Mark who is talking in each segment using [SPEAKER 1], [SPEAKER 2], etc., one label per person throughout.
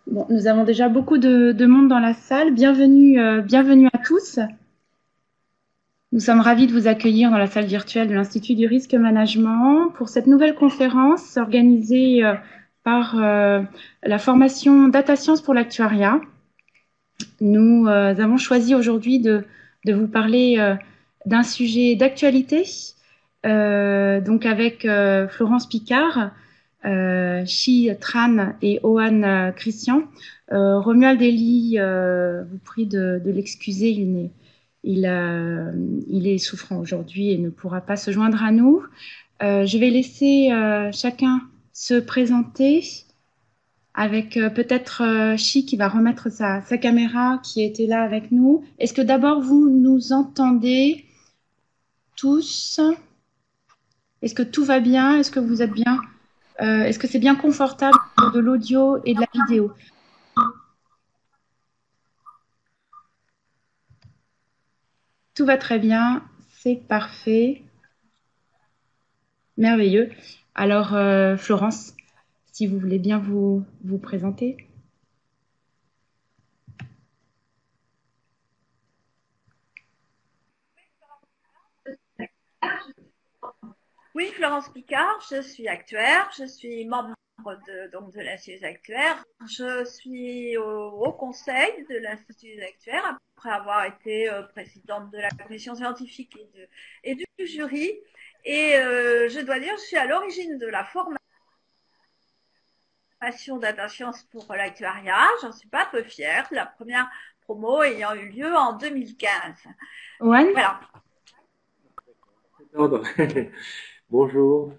[SPEAKER 1] Bon, nous avons déjà beaucoup de monde dans la salle. Bienvenue, bienvenue à tous. Nous sommes ravis de vous accueillir dans la salle virtuelle de l'Institut du risque management pour cette nouvelle conférence organisée par la formation Data Science pour l'actuariat. Nous avons choisi aujourd'hui de vous parler d'un sujet d'actualité, donc avec Florence Picard, Chi Tran et Ohan Christian. Romuald Elie vous prie de l'excuser, il est souffrant aujourd'hui et ne pourra pas se joindre à nous. Je vais laisser chacun se présenter avec peut-être Chi qui va remettre sa caméra qui était là avec nous. Est-ce que d'abord vous nous entendez tous? Est-ce que tout va bien? Est-ce que vous êtes bien? Est-ce que c'est bien confortable de l'audio et de la vidéo? Tout va très bien, c'est parfait, merveilleux. Alors, Florence, si vous voulez bien vous présenter.
[SPEAKER 2] Oui, Florence Picard, je suis actuaire, je suis membre de l'Institut des actuaires. Je suis au conseil de l'Institut des actuaires après avoir été présidente de la commission scientifique et du jury. Et je dois dire, je suis à l'origine de la formation data science pour l'actuariat. J'en suis pas peu fière, la première promo ayant eu lieu en 2015.
[SPEAKER 1] Owen?
[SPEAKER 2] Voilà.
[SPEAKER 3] Bonjour,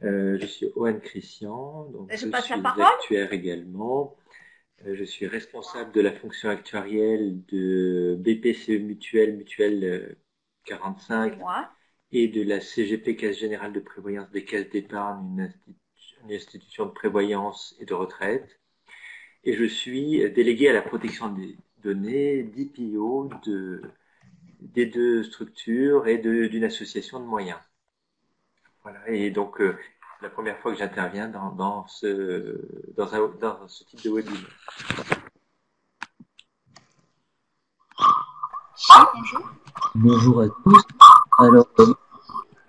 [SPEAKER 3] je suis Ohan Christian, donc
[SPEAKER 2] Je
[SPEAKER 3] je
[SPEAKER 2] passe la
[SPEAKER 3] suis
[SPEAKER 2] parole.
[SPEAKER 3] actuaire également. Je suis responsable de la fonction actuarielle de BPCE Mutuelle 45
[SPEAKER 2] Moi.
[SPEAKER 3] et de la CGP Caisse Générale de Prévoyance des Caisses d'Épargne, une institution de prévoyance et de retraite. Et je suis délégué à la protection des données d'IPO des deux structures et d'une association de moyens. Voilà, et donc la première fois que j'interviens dans ce type de webinaire.
[SPEAKER 1] Bonjour.
[SPEAKER 4] Bonjour à tous. Alors,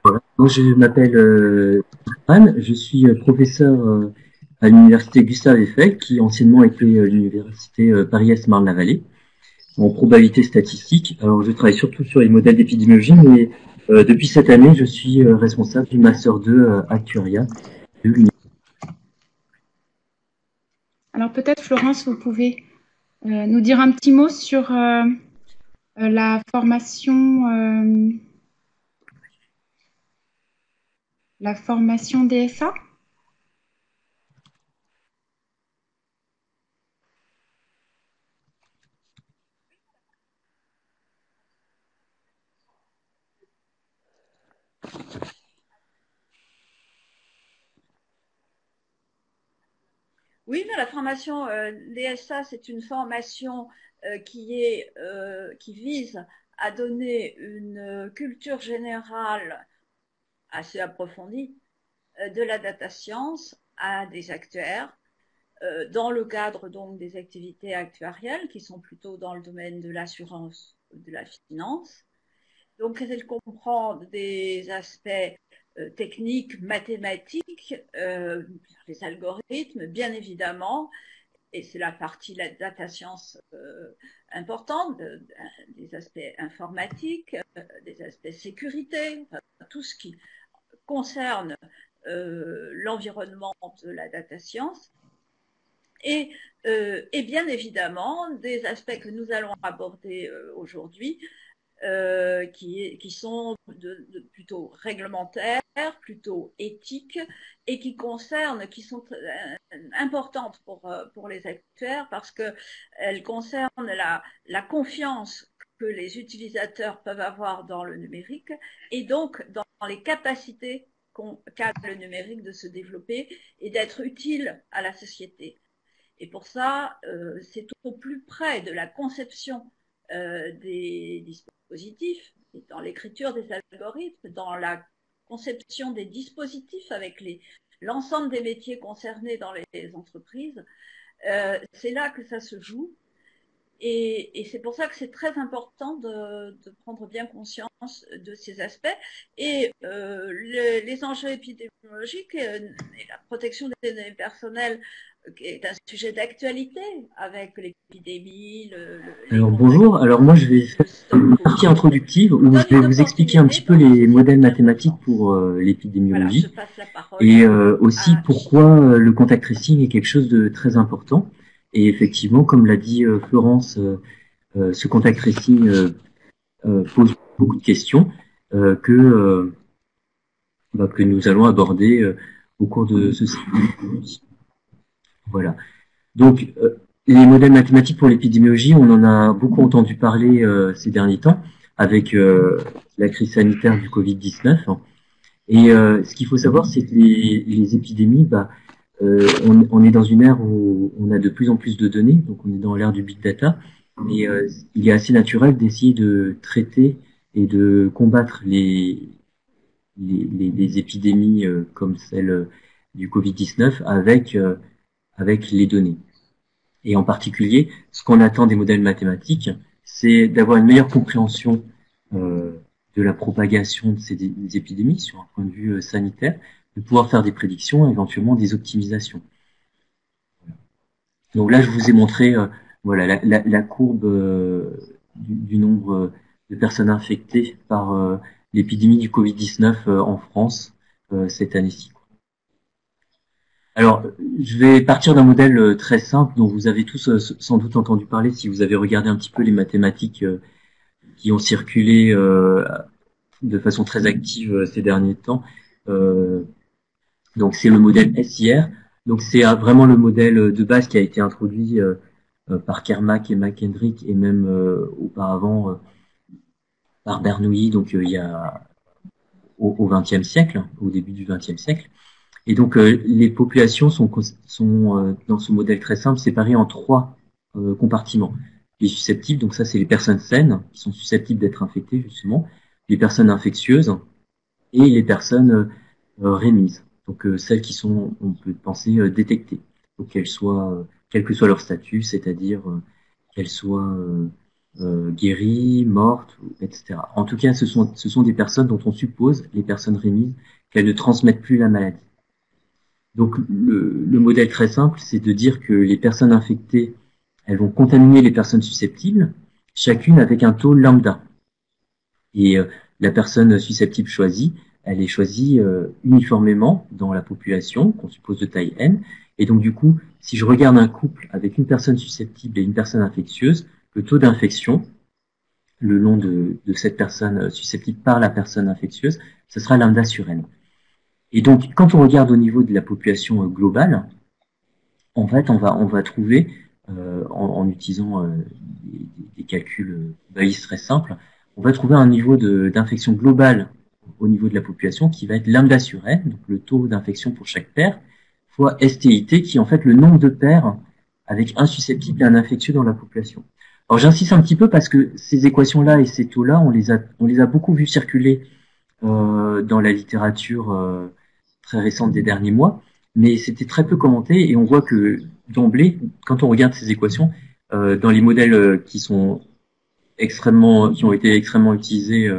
[SPEAKER 4] voilà. Moi, je m'appelle Anne. Je suis professeur à l'université Gustave Eiffel, qui anciennement était l'université Paris-Est-Marne-la-Vallée, en probabilité statistique. Alors, je travaille surtout sur les modèles d'épidémiologie, mais depuis cette année, je suis responsable du Master 2 Actuaria de l'université.
[SPEAKER 1] Alors peut-être Florence, vous pouvez nous dire un petit mot sur la formation DSA?
[SPEAKER 2] Oui, mais la formation DSA, c'est une formation qui vise à donner une culture générale assez approfondie de la data science à des actuaires dans le cadre donc des activités actuarielles qui sont plutôt dans le domaine de l'assurance ou de la finance. Donc, elle comprend des aspects techniques, mathématiques, les algorithmes, bien évidemment, et c'est la partie la data science importante, des aspects informatiques, des aspects sécurité, enfin, tout ce qui concerne l'environnement de la data science. Et bien évidemment, des aspects que nous allons aborder aujourd'hui, qui sont plutôt réglementaires, plutôt éthiques, et qui sont importantes pour les actuaires parce qu'elles concernent la confiance que les utilisateurs peuvent avoir dans le numérique et donc dans les capacités qu'a le numérique de se développer et d'être utile à la société. Et pour ça, c'est au plus près de la conception des dispositifs, dans l'écriture des algorithmes, dans la conception des dispositifs avec l'ensemble des métiers concernés dans les entreprises, c'est là que ça se joue. Et c'est pour ça que c'est très important de prendre bien conscience de ces aspects. Et les enjeux épidémiologiques et la protection des données personnelles est un sujet d'actualité avec l'épidémie.
[SPEAKER 4] Alors bonjour, alors moi je vais faire une partie introductive où je vais vous expliquer un petit peu les modèles mathématiques pour l'épidémiologie et aussi pourquoi le contact tracing est quelque chose de très important. Et effectivement, comme l'a dit Florence, ce contact tracing pose beaucoup de questions que nous allons aborder au cours de ce cycle. Voilà. Donc, les modèles mathématiques pour l'épidémiologie, on en a beaucoup entendu parler ces derniers temps avec la crise sanitaire du Covid-19. Et ce qu'il faut savoir, c'est que les épidémies, on est dans une ère où on a de plus en plus de données, donc on est dans l'ère du big data, mais il est assez naturel d'essayer de traiter et de combattre les épidémies comme celle du Covid-19 avec les données. Et en particulier, ce qu'on attend des modèles mathématiques, c'est d'avoir une meilleure compréhension de la propagation de ces épidémies sur un point de vue sanitaire, de pouvoir faire des prédictions, éventuellement des optimisations. Donc là, je vous ai montré voilà la courbe du nombre de personnes infectées par l'épidémie du Covid-19 en France cette année-ci. Alors, je vais partir d'un modèle très simple dont vous avez tous sans doute entendu parler si vous avez regardé un petit peu les mathématiques qui ont circulé de façon très active ces derniers temps. Donc, c'est le modèle SIR. Donc, c'est vraiment le modèle de base qui a été introduit par Kermack et McKendrick et même auparavant par Bernoulli, donc il y a au XXe siècle, au début du XXe siècle. Et donc, les populations sont dans ce modèle très simple, séparées en 3 compartiments. Les susceptibles, donc ça, c'est les personnes saines, qui sont susceptibles d'être infectées, justement, les personnes infectieuses et les personnes rémises. Donc, celles qui sont, on peut penser, détectées. Donc, qu'elles soient, quel que soit leur statut, c'est-à-dire qu'elles soient guéries, mortes, etc. En tout cas, ce sont des personnes dont on suppose, les personnes rémises, qu'elles ne transmettent plus la maladie. Donc le modèle très simple, c'est de dire que les personnes infectées, elles vont contaminer les personnes susceptibles, chacune avec un taux lambda. Et la personne susceptible choisie, elle est choisie uniformément dans la population, qu'on suppose de taille n. Et donc du coup, si je regarde un couple avec une personne susceptible et une personne infectieuse, le taux d'infection, le long de cette personne susceptible par la personne infectieuse, ce sera lambda sur n. Et donc, quand on regarde au niveau de la population globale, en fait, on va trouver, en utilisant des calculs balistes très simples, on va trouver un niveau d'infection globale au niveau de la population qui va être lambda sur n, donc le taux d'infection pour chaque paire, fois STIT, qui est en fait le nombre de paires avec un susceptible et un infectieux dans la population. Alors, j'insiste un petit peu parce que ces équations-là et ces taux-là, on les a beaucoup vus circuler dans la littérature très récente des derniers mois, mais c'était très peu commenté et on voit que d'emblée, quand on regarde ces équations, dans les modèles qui ont été extrêmement utilisés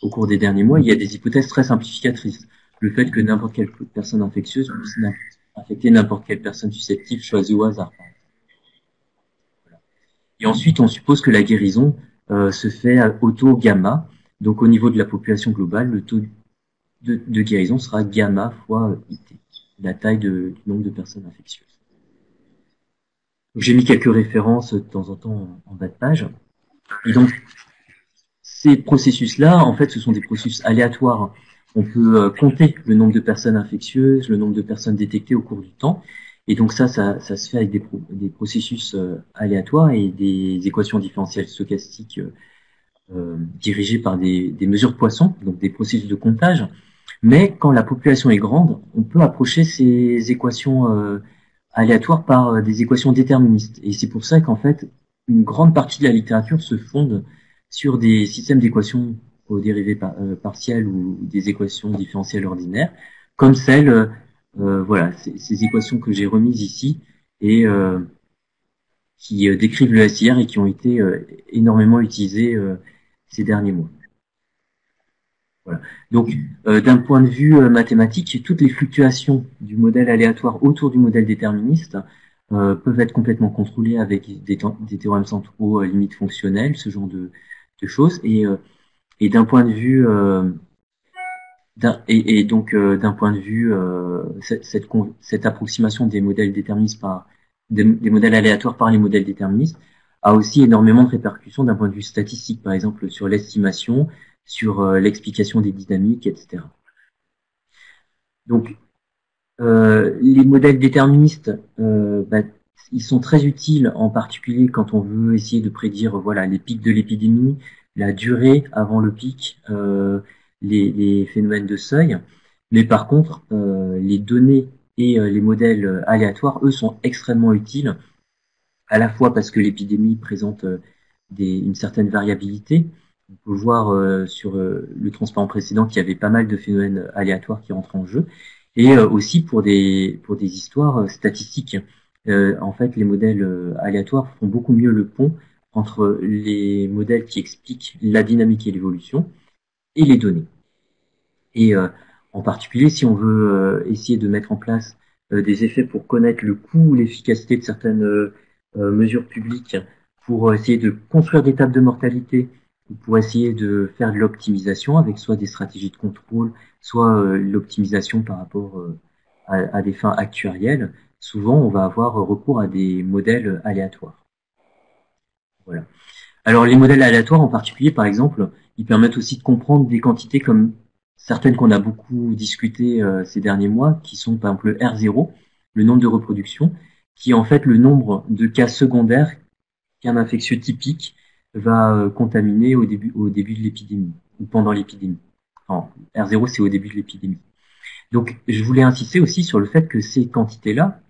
[SPEAKER 4] au cours des derniers mois, il y a des hypothèses très simplificatrices. Le fait que n'importe quelle personne infectieuse puisse infecter n'importe quelle personne susceptible choisie au hasard. Voilà. Et ensuite, on suppose que la guérison se fait au taux gamma. Donc, au niveau de la population globale, le taux de guérison sera gamma fois IT, la taille du nombre de personnes infectieuses. J'ai mis quelques références de temps en temps en bas de page. Et donc, ces processus-là, en fait, ce sont des processus aléatoires. On peut compter le nombre de personnes infectieuses, le nombre de personnes détectées au cours du temps. Et donc ça se fait avec des processus aléatoires et des équations différentielles stochastiques dirigées par des mesures de Poisson, donc des processus de comptage. Mais quand la population est grande, on peut approcher ces équations aléatoires par des équations déterministes. Et c'est pour ça qu'en fait, une grande partie de la littérature se fonde sur des systèmes d'équations aux dérivées partielles ou des équations différentielles ordinaires, comme celles, voilà, ces équations que j'ai remises ici et qui décrivent le SIR et qui ont été énormément utilisés ces derniers mois. Voilà. Donc, d'un point de vue mathématique, toutes les fluctuations du modèle aléatoire autour du modèle déterministe peuvent être complètement contrôlées avec des théorèmes centraux limites fonctionnelles, ce genre de choses. Et d'un point de vue d'un point de vue cette approximation des modèles déterministes par des modèles aléatoires par les modèles déterministes a aussi énormément de répercussions d'un point de vue statistique, par exemple sur l'estimation, sur l'explication des dynamiques, etc. Donc les modèles déterministes, ils sont très utiles, en particulier quand on veut essayer de prédire les pics de l'épidémie, la durée avant le pic, les phénomènes de seuil. Mais par contre, les données et les modèles aléatoires, eux, sont extrêmement utiles, à la fois parce que l'épidémie présente une certaine variabilité. On peut voir sur le transparent précédent qu'il y avait pas mal de phénomènes aléatoires qui rentrent en jeu, et aussi pour des histoires statistiques. En fait, les modèles aléatoires font beaucoup mieux le pont entre les modèles qui expliquent la dynamique et l'évolution et les données. Et en particulier, si on veut essayer de mettre en place des effets pour connaître le coût ou l'efficacité de certaines mesures publiques, pour essayer de construire des tables de mortalité, pour essayer de faire de l'optimisation avec soit des stratégies de contrôle, soit l'optimisation par rapport à des fins actuarielles, souvent on va avoir recours à des modèles aléatoires. Voilà. Alors les modèles aléatoires en particulier, par exemple, ils permettent aussi de comprendre des quantités comme certaines qu'on a beaucoup discutées ces derniers mois, qui sont par exemple le R0, le nombre de reproductions, qui est en fait le nombre de cas secondaires qu'un infectieux typique va contaminer au début de l'épidémie, ou pendant l'épidémie. Enfin, R0, c'est au début de l'épidémie. Donc, je voulais insister aussi sur le fait que ces quantités-là,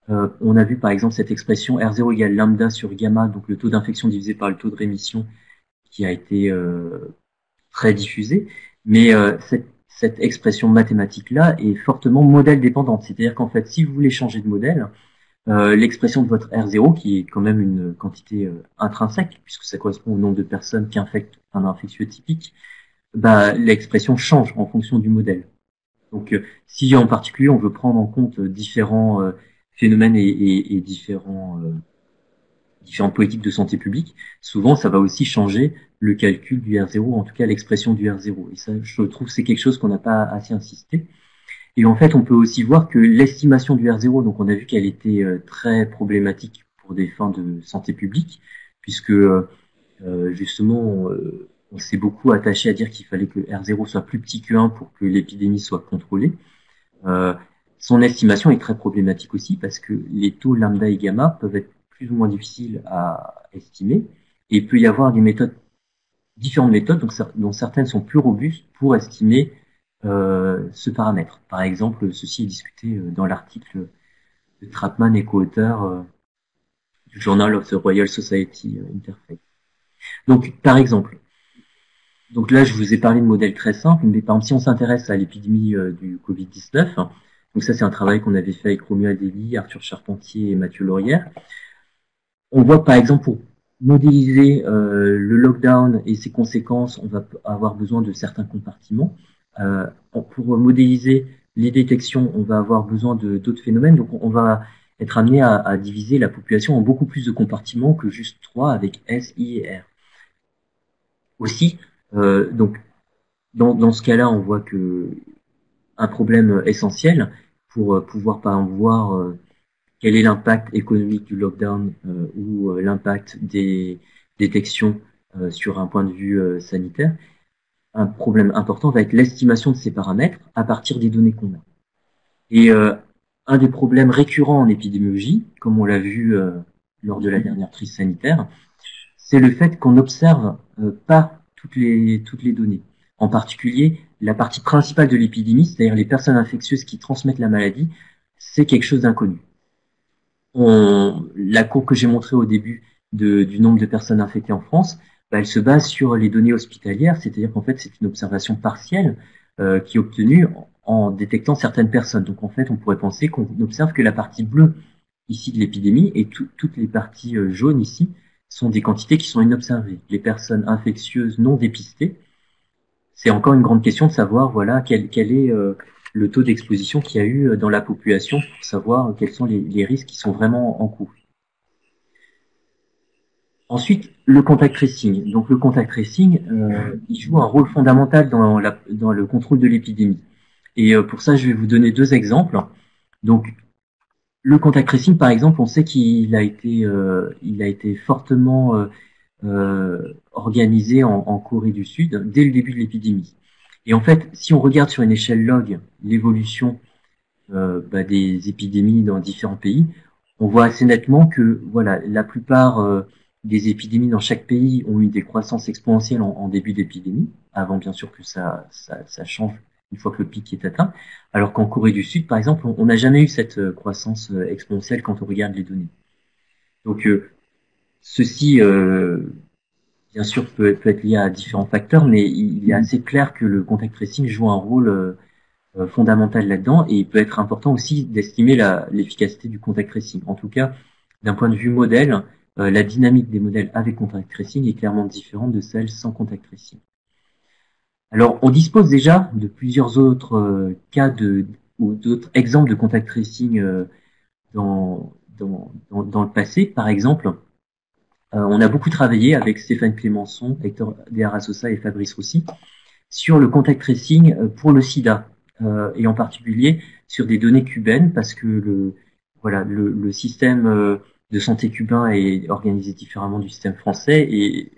[SPEAKER 4] on a vu par exemple cette expression R0 égale lambda sur gamma, donc le taux d'infection divisé par le taux de rémission, qui a été très diffusée, mais cette expression mathématique-là est fortement modèle dépendante. C'est-à-dire qu'en fait, si vous voulez changer de modèle, l'expression de votre R0, qui est quand même une quantité intrinsèque, puisque ça correspond au nombre de personnes qui infectent un infectieux typique, l'expression change en fonction du modèle. Donc, si en particulier on veut prendre en compte différents phénomènes et différentes politiques de santé publique, souvent ça va aussi changer le calcul du R0, en tout cas l'expression du R0. Et ça, je trouve, c'est quelque chose qu'on n'a pas assez insisté. Et en fait, on peut aussi voir que l'estimation du R0, donc on a vu qu'elle était très problématique pour des fins de santé publique, puisque justement, on s'est beaucoup attaché à dire qu'il fallait que R0 soit plus petit que 1 pour que l'épidémie soit contrôlée. Son estimation est très problématique aussi, parce que les taux lambda et gamma peuvent être plus ou moins difficiles à estimer, et il peut y avoir différentes méthodes, dont certaines sont plus robustes pour estimer ce paramètre. Par exemple, ceci est discuté dans l'article de Trapman et co-auteur du Journal of the Royal Society Interfaith. Donc, par exemple, donc là, je vous ai parlé de modèles très simples, mais par exemple, si on s'intéresse à l'épidémie du Covid-19, donc ça, c'est un travail qu'on avait fait avec Romuald Adeli, Arthur Charpentier et Mathieu Laurière. On voit, par exemple, pour modéliser le lockdown et ses conséquences, on va avoir besoin de certains compartiments. Pour modéliser les détections, on va avoir besoin d'autres phénomènes. Donc, on va être amené à diviser la population en beaucoup plus de compartiments que juste 3 avec S, I et R. Aussi, donc, dans ce cas-là, on voit que un problème essentiel pour pouvoir, par exemple, voir quel est l'impact économique du lockdown ou l'impact des détections sur un point de vue sanitaire. Un problème important va être l'estimation de ces paramètres à partir des données qu'on a. Et un des problèmes récurrents en épidémiologie, comme on l'a vu lors de la dernière crise sanitaire, c'est le fait qu'on n'observe pas toutes les données. En particulier, la partie principale de l'épidémie, c'est-à-dire les personnes infectieuses qui transmettent la maladie, c'est quelque chose d'inconnu. La courbe que j'ai montrée au début du nombre de personnes infectées en France, elle se base sur les données hospitalières, c'est-à-dire qu'en fait, c'est une observation partielle qui est obtenue en détectant certaines personnes. Donc en fait, on pourrait penser qu'on n'observe que la partie bleue ici de l'épidémie, et toutes les parties jaunes ici sont des quantités qui sont inobservées. Les personnes infectieuses non dépistées, c'est encore une grande question de savoir voilà quel est le taux d'exposition qu'il y a eu dans la population pour savoir quels sont les risques qui sont vraiment en cours. Ensuite, le contact tracing. Donc le contact tracing, il joue un rôle fondamental dans le contrôle de l'épidémie. Et pour ça, je vais vous donner deux exemples. Donc le contact tracing, par exemple, on sait qu'il a été fortement organisé en Corée du Sud dès le début de l'épidémie. Et en fait, si on regarde sur une échelle log l'évolution des épidémies dans différents pays, on voit assez nettement que voilà, la plupart des épidémies dans chaque pays ont eu des croissances exponentielles en début d'épidémie, avant bien sûr que ça change une fois que le pic est atteint, alors qu'en Corée du Sud, par exemple, on n'a jamais eu cette croissance exponentielle quand on regarde les données. Donc ceci, bien sûr, peut être lié à différents facteurs, mais il est assez clair que le contact tracing joue un rôle fondamental là-dedans, et il peut être important aussi d'estimer l'efficacité du contact tracing. En tout cas, d'un point de vue modèle, la dynamique des modèles avec contact tracing est clairement différente de celle sans contact tracing. Alors, on dispose déjà de plusieurs autres cas ou d'autres exemples de contact tracing dans le passé. Par exemple, on a beaucoup travaillé avec Stéphane Clémençon, Hector De Arasosa et Fabrice Roussy sur le contact tracing pour le sida, et en particulier sur des données cubaines, parce que le système de santé cubain est organisé différemment du système français, et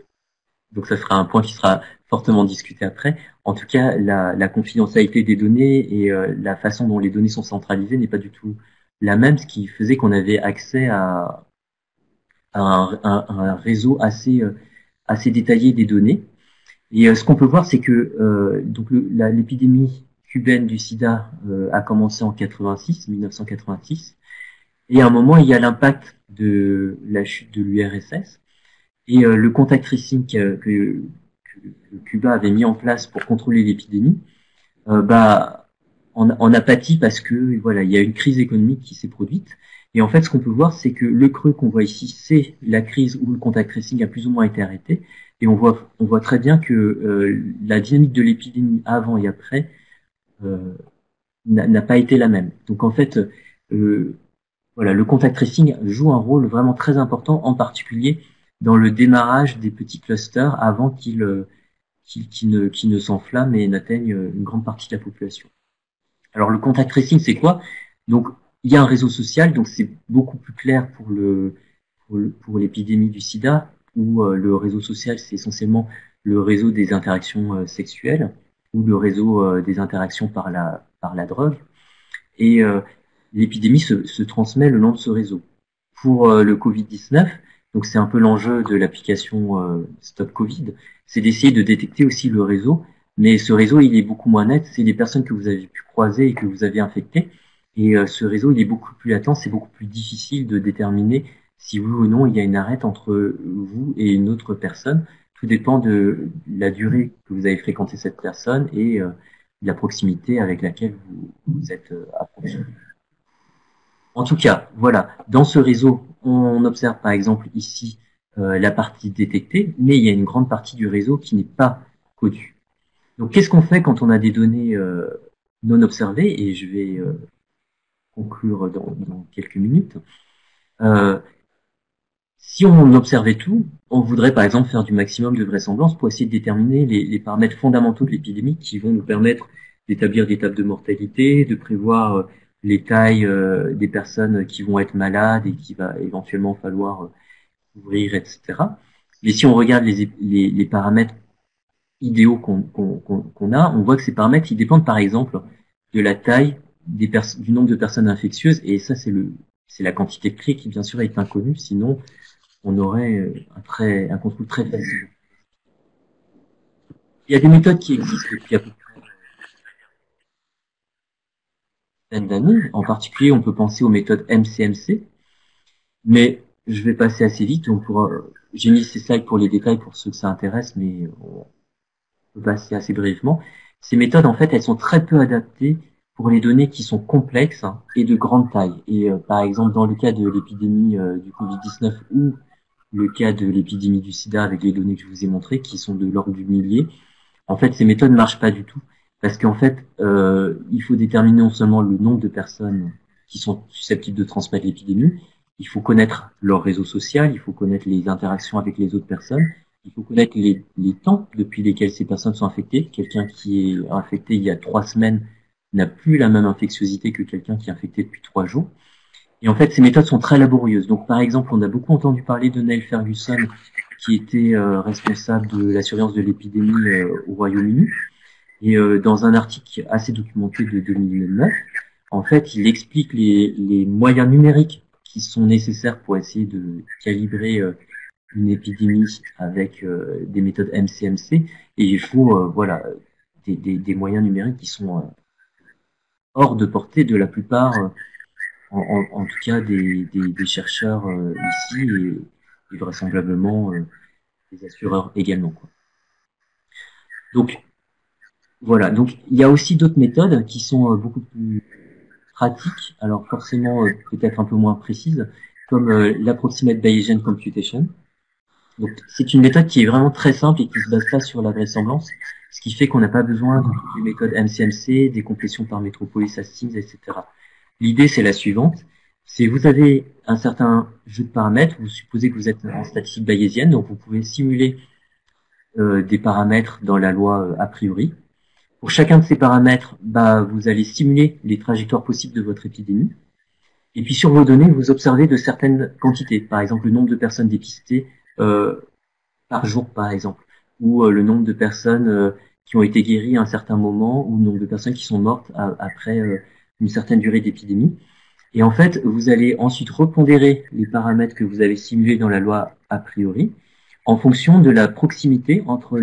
[SPEAKER 4] donc ça sera un point qui sera fortement discuté après. En tout cas, la confidentialité des données et la façon dont les données sont centralisées n'est pas du tout la même, ce qui faisait qu'on avait accès à un réseau assez détaillé des données. Et ce qu'on peut voir, c'est que l'épidémie cubaine du sida a commencé en 1986, et à un moment, il y a l'impact de la chute de l'URSS, et le contact tracing que Cuba avait mis en place pour contrôler l'épidémie, en a pâti parce que voilà, il y a une crise économique qui s'est produite. Et en fait, ce qu'on peut voir, c'est que le creux qu'on voit ici, c'est la crise où le contact tracing a plus ou moins été arrêté. Et on voit très bien que la dynamique de l'épidémie avant et après n'a pas été la même. Donc en fait, voilà, le contact tracing joue un rôle vraiment très important, en particulier dans le démarrage des petits clusters avant qu'ils ne s'enflamment et n'atteignent une grande partie de la population. Alors le contact tracing, c'est quoi? Donc il y a un réseau social, donc c'est beaucoup plus clair pour l'épidémie du sida, où le réseau social, c'est essentiellement le réseau des interactions sexuelles, ou le réseau des interactions par la drogue. Et l'épidémie se transmet le long de ce réseau. Pour le Covid-19, donc c'est un peu l'enjeu de l'application Stop Covid, c'est d'essayer de détecter aussi le réseau, mais ce réseau, il est beaucoup moins net, c'est les personnes que vous avez pu croiser et que vous avez infectées, et ce réseau, il est beaucoup plus latent, c'est beaucoup plus difficile de déterminer si oui ou non il y a une arête entre vous et une autre personne. Tout dépend de la durée que vous avez fréquenté cette personne et de la proximité avec laquelle vous êtes approché. En tout cas, voilà, dans ce réseau, on observe par exemple ici la partie détectée, mais il y a une grande partie du réseau qui n'est pas connue. Donc qu'est-ce qu'on fait quand on a des données non observées? Et je vais conclure dans quelques minutes. Si on observait tout, on voudrait par exemple faire du maximum de vraisemblance pour essayer de déterminer les paramètres fondamentaux de l'épidémie qui vont nous permettre d'établir des tables de mortalité, de prévoir les tailles des personnes qui vont être malades et qui va éventuellement falloir couvrir, etc. Mais si on regarde les paramètres idéaux qu'on a, on voit que ces paramètres, ils dépendent par exemple de la taille du nombre de personnes infectieuses, et ça c'est la quantité de clés qui bien sûr est inconnue, sinon on aurait un contrôle très facile. Il y a des méthodes qui existent depuis à peu près une dizaine d'années. En particulier, on peut penser aux méthodes MCMC, mais je vais passer assez vite. J'ai mis ces slides pour les détails pour ceux que ça intéresse, mais on peut passer assez brièvement. Ces méthodes, en fait, elles sont très peu adaptées pour les données qui sont complexes et de grande taille. Et par exemple, dans le cas de l'épidémie du Covid-19 ou le cas de l'épidémie du sida avec les données que je vous ai montrées, qui sont de l'ordre du millier, en fait, ces méthodes ne marchent pas du tout. Parce qu'en fait, il faut déterminer non seulement le nombre de personnes qui sont susceptibles de transmettre l'épidémie, il faut connaître leur réseau social, il faut connaître les interactions avec les autres personnes, il faut connaître les temps depuis lesquels ces personnes sont infectées. Quelqu'un qui est infecté il y a 3 semaines n'a plus la même infectiosité que quelqu'un qui est infecté depuis 3 jours. Et en fait, ces méthodes sont très laborieuses. Donc, par exemple, on a beaucoup entendu parler de Neil Ferguson, qui était responsable de la surveillance de l'épidémie au Royaume-Uni. Et dans un article assez documenté de 2009, en fait, il explique les moyens numériques qui sont nécessaires pour essayer de calibrer une épidémie avec des méthodes MCMC. Et il faut voilà des moyens numériques qui sont hors de portée de la plupart, en tout cas des chercheurs ici et vraisemblablement des assureurs également, quoi. Donc voilà, donc il y a aussi d'autres méthodes qui sont beaucoup plus pratiques, alors forcément peut-être un peu moins précises, comme l'approximate Bayesian computation. Donc c'est une méthode qui est vraiment très simple et qui se base pas sur la vraisemblance, ce qui fait qu'on n'a pas besoin de toutes les méthodes MCMC, des complétions par Metropolis, Hastings, etc. L'idée c'est la suivante, c'est vous avez un certain jeu de paramètres, vous supposez que vous êtes en statistique bayésienne, donc vous pouvez simuler des paramètres dans la loi a priori. Pour chacun de ces paramètres, vous allez simuler les trajectoires possibles de votre épidémie. Et puis sur vos données, vous observez de certaines quantités, par exemple le nombre de personnes dépistées par jour, par exemple, ou le nombre de personnes qui ont été guéries à un certain moment, ou le nombre de personnes qui sont mortes après une certaine durée d'épidémie. Et en fait, vous allez ensuite repondérer les paramètres que vous avez simulés dans la loi a priori, en fonction de la proximité entre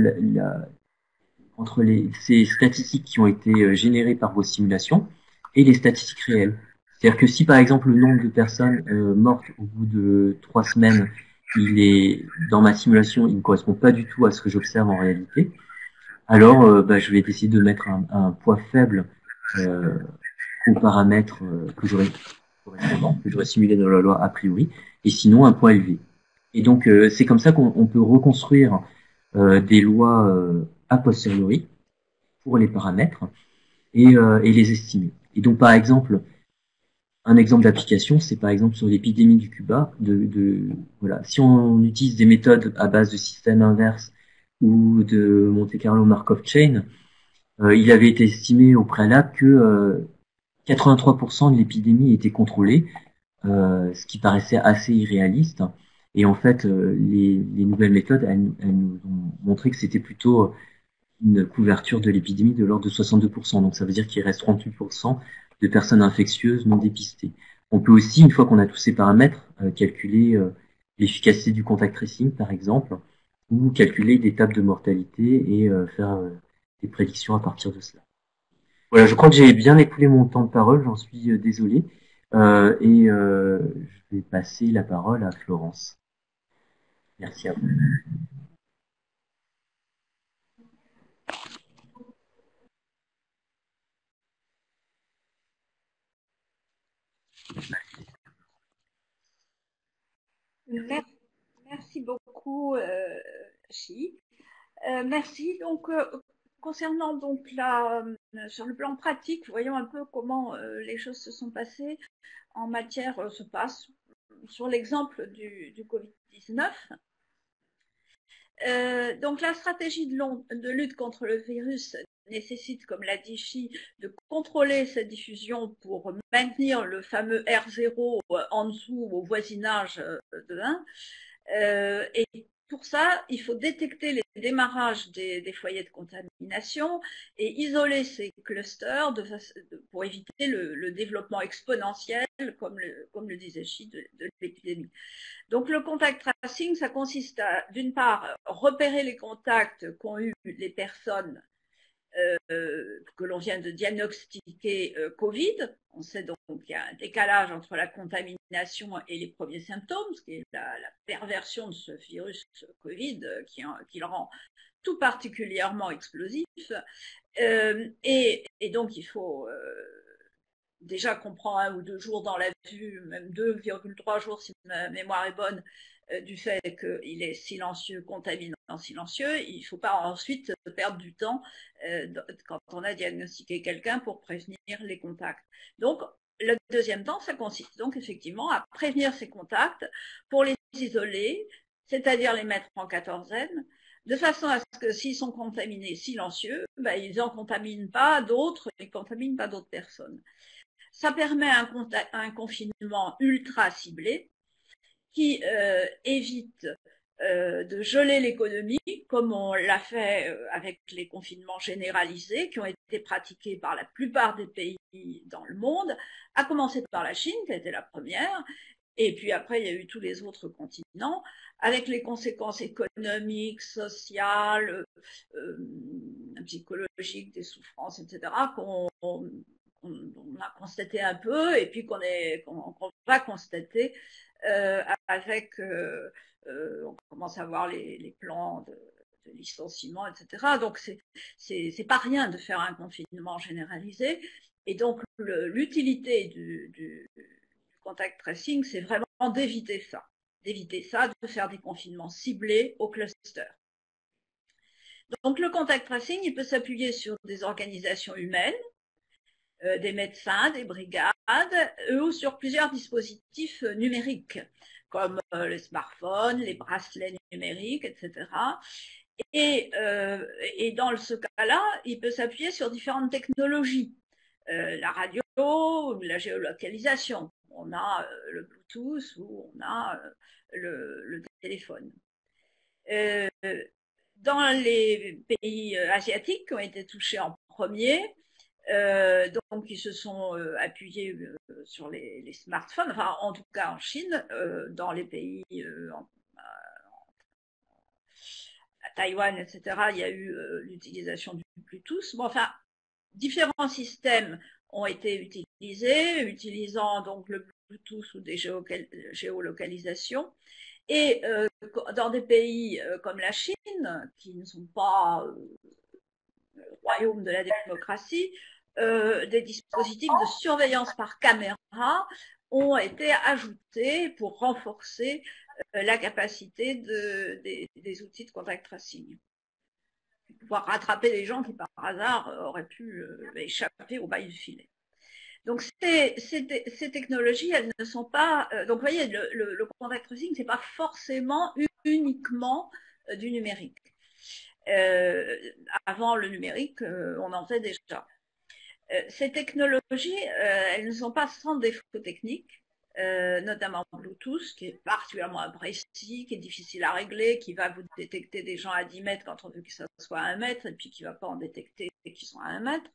[SPEAKER 4] ces statistiques qui ont été générées par vos simulations et les statistiques réelles. C'est-à-dire que si par exemple le nombre de personnes mortes au bout de 3 semaines, il est dans ma simulation, il ne correspond pas du tout à ce que j'observe en réalité, alors je vais essayer de mettre un poids faible aux paramètres que j'aurais simulé dans la loi a priori, et sinon un poids élevé. Et donc c'est comme ça qu'on peut reconstruire des lois a posteriori pour les paramètres et les estimer. Et donc par exemple, un exemple d'application, c'est par exemple sur l'épidémie du Cuba. Voilà, si on utilise des méthodes à base de système inverse ou de Monte Carlo Markov Chain, il avait été estimé au préalable que 83% de l'épidémie était contrôlée, ce qui paraissait assez irréaliste. Et en fait, les nouvelles méthodes, elles nous ont montré que c'était plutôt une couverture de l'épidémie de l'ordre de 62%. Donc ça veut dire qu'il reste 38% de personnes infectieuses non dépistées. On peut aussi, une fois qu'on a tous ces paramètres, calculer l'efficacité du contact tracing, par exemple, ou calculer des tables de mortalité et faire des prédictions à partir de cela. Voilà, je crois que j'ai bien écoulé mon temps de parole, j'en suis désolé. Je vais passer la parole à Florence. Merci à vous.
[SPEAKER 2] Merci beaucoup, Chi. Merci. Donc, concernant donc sur le plan pratique, voyons un peu comment les choses se sont passées en matière se passent sur l'exemple du Covid-19. Donc la stratégie de lutte contre le virus nécessite, comme l'a dit Chi, de contrôler sa diffusion pour maintenir le fameux R0 en dessous au voisinage de 1. Et pour ça, il faut détecter les démarrages des foyers de contamination et isoler ces clusters pour éviter le développement exponentiel, comme le disait Chi, de l'épidémie. Donc le contact tracing, ça consiste à, d'une part, repérer les contacts qu'ont eu les personnes que l'on vient de diagnostiquer Covid. On sait donc qu'il y a un décalage entre la contamination et les premiers symptômes, ce qui est la perversion de ce virus Covid qui le rend tout particulièrement explosif. Et donc il faut déjà qu'on prend 1 ou 2 jours dans la vue, même 2,3 jours si ma mémoire est bonne, du fait qu'il est silencieux, contaminant silencieux, il ne faut pas ensuite perdre du temps quand on a diagnostiqué quelqu'un pour prévenir les contacts. Donc, le deuxième temps, ça consiste donc effectivement à prévenir ces contacts pour les isoler, c'est-à-dire les mettre en quatorzaine, de façon à ce que s'ils sont contaminés silencieux, ben, ils n'en contaminent pas d'autres, ils ne contaminent pas d'autres personnes. Ça permet un confinement ultra ciblé qui évite de geler l'économie, comme on l'a fait avec les confinements généralisés qui ont été pratiqués par la plupart des pays dans le monde, à commencer par la Chine, qui a été la première, et puis après, il y a eu tous les autres continents, avec les conséquences économiques, sociales, psychologiques, des souffrances, etc., qu'on a constaté un peu, et puis qu'on va constater avec, on commence à voir les plans de licenciement, etc. Donc, c'est pas rien de faire un confinement généralisé. Et donc, l'utilité du contact tracing, c'est vraiment d'éviter ça, de faire des confinements ciblés au cluster. Donc, le contact tracing, il peut s'appuyer sur des organisations humaines, des médecins, des brigades, ou sur plusieurs dispositifs numériques, comme les smartphones, les bracelets numériques, etc. Et dans ce cas-là, il peut s'appuyer sur différentes technologies. La radio, la géolocalisation, on a le Bluetooth ou on a le téléphone. Dans les pays asiatiques qui ont été touchés en premier, donc ils se sont appuyés sur les smartphones, enfin en tout cas en Chine, dans les pays à Taïwan, etc., il y a eu l'utilisation du Bluetooth. Bon, enfin, différents systèmes ont été utilisés, utilisant donc le Bluetooth ou des géolocalisations. Et dans des pays comme la Chine, qui ne sont pas le royaume de la démocratie, des dispositifs de surveillance par caméra ont été ajoutés pour renforcer la capacité des outils de contact tracing. Pouvoir rattraper les gens qui, par hasard, auraient pu échapper au bail du filet. Donc, ces technologies, elles ne sont pas... donc, vous voyez, le contact tracing, ce n'est pas forcément uniquement du numérique. Avant le numérique, on en faisait déjà. Ces technologies, elles ne sont pas sans défaut technique, notamment Bluetooth, qui est particulièrement imprécis, qui est difficile à régler, qui va vous détecter des gens à 10 mètres quand on veut que ça soit à 1 mètre, et puis qui ne va pas en détecter qui sont à 1 mètre.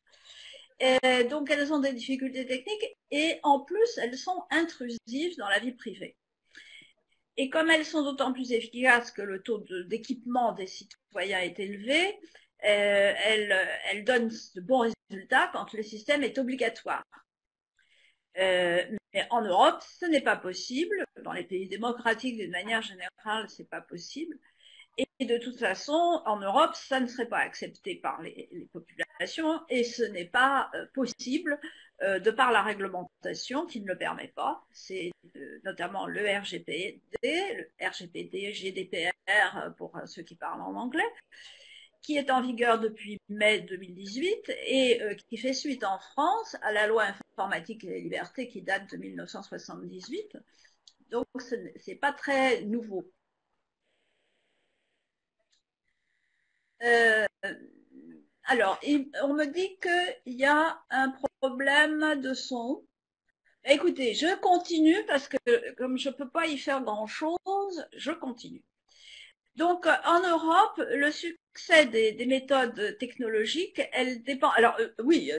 [SPEAKER 2] Donc, elles ont des difficultés techniques, et en plus, elles sont intrusives dans la vie privée. Et comme elles sont d'autant plus efficaces que le taux d'équipement des citoyens est élevé, elles donnent de bons résultats quand le système est obligatoire. Mais en Europe, ce n'est pas possible. Dans les pays démocratiques, d'une manière générale, ce n'est pas possible. Et de toute façon, en Europe, ça ne serait pas accepté par les populations et ce n'est pas possible de par la réglementation qui ne le permet pas. C'est notamment le RGPD, GDPR pour ceux qui parlent en anglais, qui est en vigueur depuis mai 2018 et qui fait suite en France à la loi informatique et liberté qui date de 1978. Donc, ce n'est pas très nouveau. Alors, on me dit qu'il y a un problème de son. Écoutez, je continue parce que comme je ne peux pas y faire grand-chose, je continue. Donc, en Europe, le succès des méthodes technologiques, elle dépend. Alors, oui,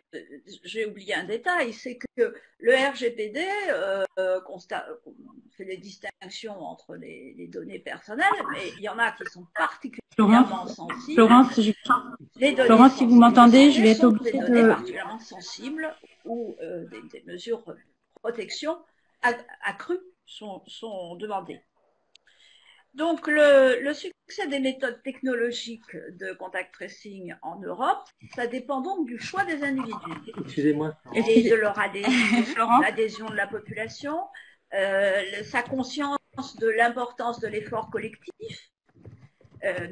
[SPEAKER 2] j'ai oublié un détail, c'est que le RGPD fait des distinctions entre les données personnelles, mais il y en a qui sont particulièrement sensibles.
[SPEAKER 1] Florence, si vous m'entendez, je vais être obligée
[SPEAKER 2] de... Des données particulièrement sensibles où des mesures de protection accrues sont demandées. Donc, le succès des méthodes technologiques de contact tracing en Europe, ça dépend donc du choix des individus.
[SPEAKER 3] Excusez-moi.
[SPEAKER 2] Et de leur adhésion de la population, sa conscience de l'importance de l'effort collectif.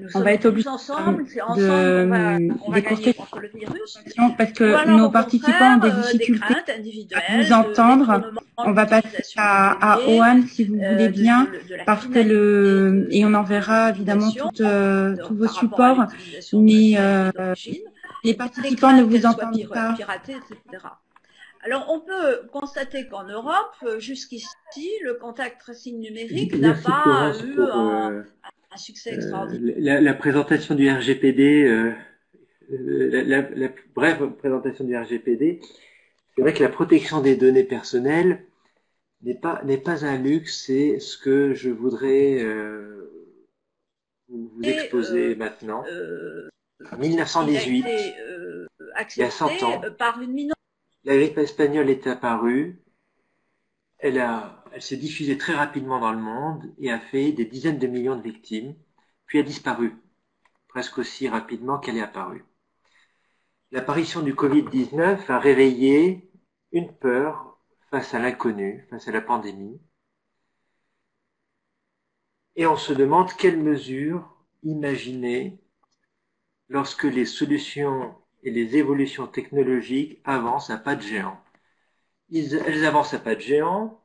[SPEAKER 2] Nous sommes tous ensemble, c'est ensemble qu'on va gagner contre le virus.
[SPEAKER 1] Parce que nos participants ont des difficultés à nous entendre. On va passer à Ohan, si vous voulez bien, parce que et on enverra évidemment tous vos supports, mais les participants ne vous entendent pas.
[SPEAKER 2] Pirater, etc. Alors, on peut constater qu'en Europe, jusqu'ici, le contact tracing numérique n'a pas eu un succès extraordinaire.
[SPEAKER 3] La présentation du RGPD, la brève présentation du RGPD, c'est vrai que la protection des données personnelles n'est pas un luxe, c'est ce que je voudrais vous exposer maintenant. En 1918, il y a 100 ans,
[SPEAKER 2] par une minorité.
[SPEAKER 3] La grippe espagnole est apparue, elle s'est diffusée très rapidement dans le monde et a fait des dizaines de millions de victimes, puis a disparu, presque aussi rapidement qu'elle est apparue. L'apparition du Covid-19 a réveillé une peur face à l'inconnu, face à la pandémie, et on se demande quelles mesures imaginer lorsque les solutions et les évolutions technologiques avancent à pas de géant. Elles avancent à pas de géant,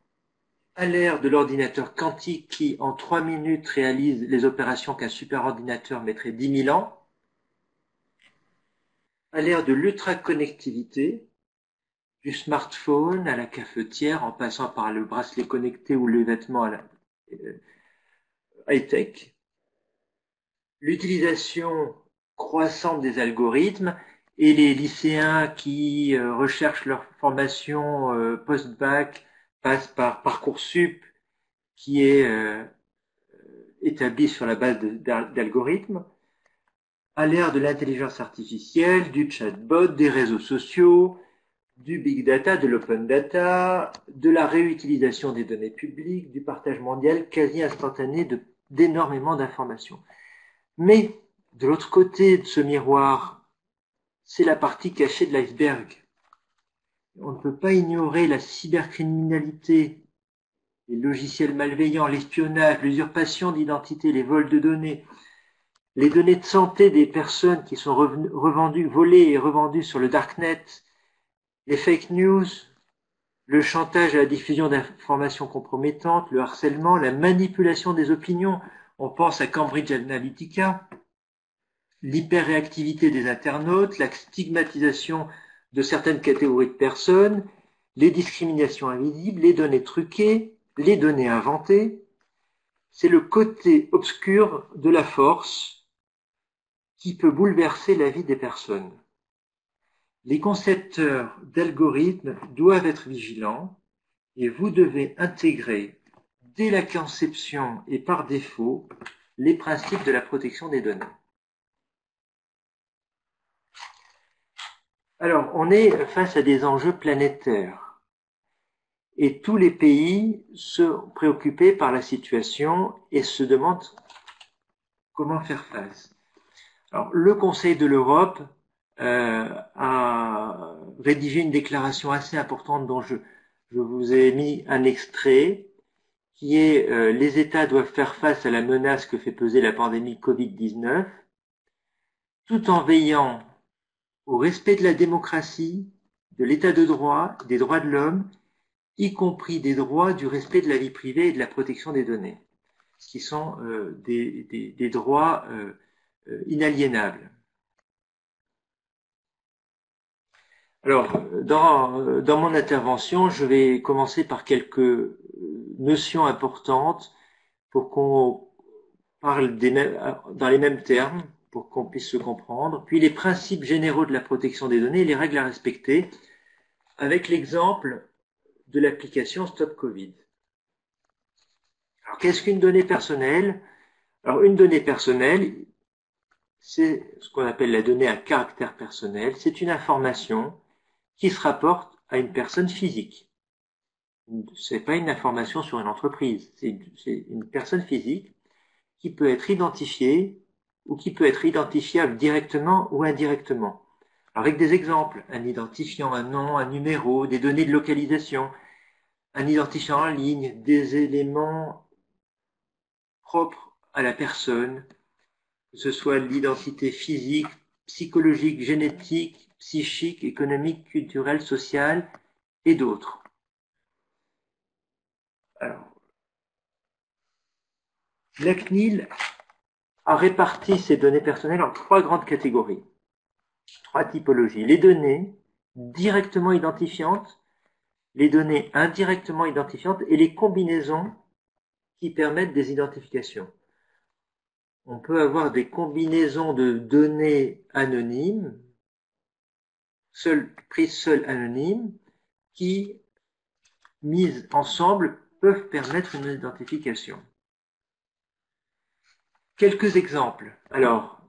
[SPEAKER 3] à l'ère de l'ordinateur quantique qui, en 3 minutes, réalise les opérations qu'un superordinateur mettrait 10 000 ans, à l'ère de l'ultra-connectivité, du smartphone à la cafetière, en passant par le bracelet connecté ou le vêtement high-tech, l'utilisation croissante des algorithmes et les lycéens qui recherchent leur formation post-bac passent par Parcoursup qui est établi sur la base d'algorithmes, à l'ère de l'intelligence artificielle, du chatbot, des réseaux sociaux, du big data, de l'open data, de la réutilisation des données publiques, du partage mondial quasi instantané d'énormément d'informations. Mais de l'autre côté de ce miroir, c'est la partie cachée de l'iceberg. On ne peut pas ignorer la cybercriminalité, les logiciels malveillants, l'espionnage, l'usurpation d'identité, les vols de données, les données de santé des personnes qui sont revendues, volées et revendues sur le darknet, les fake news, le chantage à la diffusion d'informations compromettantes, le harcèlement, la manipulation des opinions. On pense à Cambridge Analytica, l'hyperréactivité des internautes, la stigmatisation de certaines catégories de personnes, les discriminations invisibles, les données truquées, les données inventées. C'est le côté obscur de la force qui peut bouleverser la vie des personnes. Les concepteurs d'algorithmes doivent être vigilants et vous devez intégrer dès la conception et par défaut les principes de la protection des données. Alors, on est face à des enjeux planétaires et tous les pays sont préoccupés par la situation et se demandent comment faire face. Alors, le Conseil de l'Europe a rédigé une déclaration assez importante dont je vous ai mis un extrait qui est les États doivent faire face à la menace que fait peser la pandémie Covid-19 tout en veillant au respect de la démocratie, de l'état de droit, des droits de l'homme, y compris des droits du respect de la vie privée et de la protection des données, qui sont des droits inaliénables. Alors, dans mon intervention, je vais commencer par quelques notions importantes pour qu'on parle dans les mêmes termes, pour qu'on puisse se comprendre, puis les principes généraux de la protection des données et les règles à respecter, avec l'exemple de l'application Stop Covid. Alors, qu'est-ce qu'une donnée personnelle? Alors, une donnée personnelle, c'est ce qu'on appelle la donnée à caractère personnel, c'est une information qui se rapporte à une personne physique. C'est pas une information sur une entreprise, c'est une personne physique qui peut être identifié ou qui peut être identifiable directement ou indirectement. Alors, avec des exemples, un identifiant, un nom, un numéro, des données de localisation, un identifiant en ligne, des éléments propres à la personne, que ce soit l'identité physique, psychologique, génétique, psychique, économique, culturelle, sociale et d'autres. Alors, la CNIL a réparti ces données personnelles en 3 grandes catégories, 3 typologies. Les données directement identifiantes, les données indirectement identifiantes et les combinaisons qui permettent des identifications. On peut avoir des combinaisons de données anonymes, prises seules anonymes, qui, mises ensemble, peuvent permettre une identification. Quelques exemples. Alors,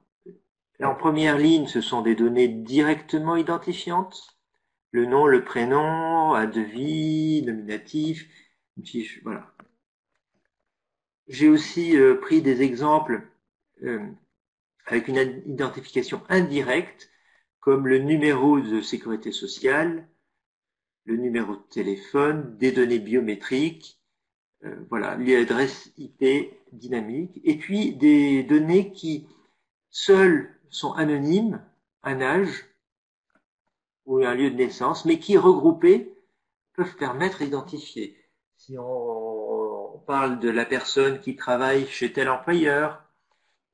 [SPEAKER 3] en première ligne, ce sont des données directement identifiantes. Le nom, le prénom, un devis, nominatif, une fiche, voilà. J'ai aussi pris des exemples avec une identification indirecte, comme le numéro de sécurité sociale, le numéro de téléphone, des données biométriques, voilà, l'adresse IP dynamique, et puis des données qui seules sont anonymes, un âge ou un lieu de naissance, mais qui regroupées peuvent permettre d'identifier. Si on parle de la personne qui travaille chez tel employeur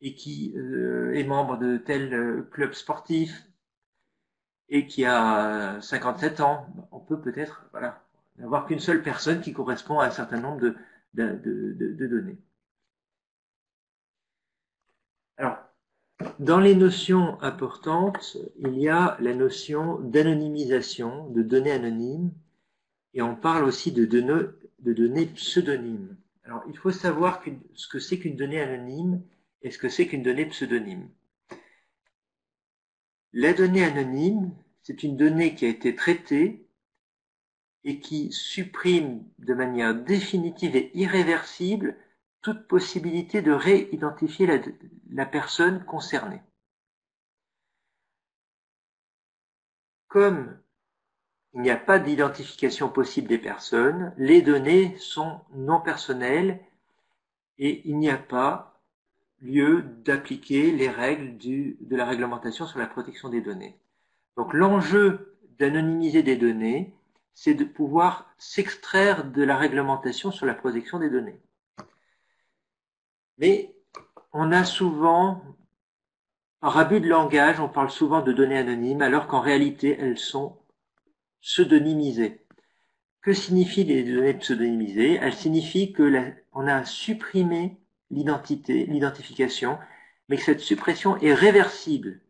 [SPEAKER 3] et qui est membre de tel club sportif et qui a 57 ans, on peut peut-être n'avoir qu'une seule personne qui correspond à un certain nombre de données. Alors, dans les notions importantes, il y a la notion d'anonymisation, de données anonymes, et on parle aussi de données pseudonymes. Alors, il faut savoir ce que c'est qu'une donnée anonyme et ce que c'est qu'une donnée pseudonyme. La donnée anonyme, c'est une donnée qui a été traitée et qui supprime de manière définitive et irréversible toute possibilité de réidentifier la personne concernée. Comme il n'y a pas d'identification possible des personnes, les données sont non personnelles et il n'y a pas lieu d'appliquer les règles de la réglementation sur la protection des données. Donc l'enjeu d'anonymiser des données, c'est de pouvoir s'extraire de la réglementation sur la protection des données. Mais on a souvent, par abus de langage, on parle souvent de données anonymes, alors qu'en réalité, elles sont pseudonymisées. Que signifient les données pseudonymisées? Elles signifient qu'on a supprimé l'identification, mais que cette suppression est réversible.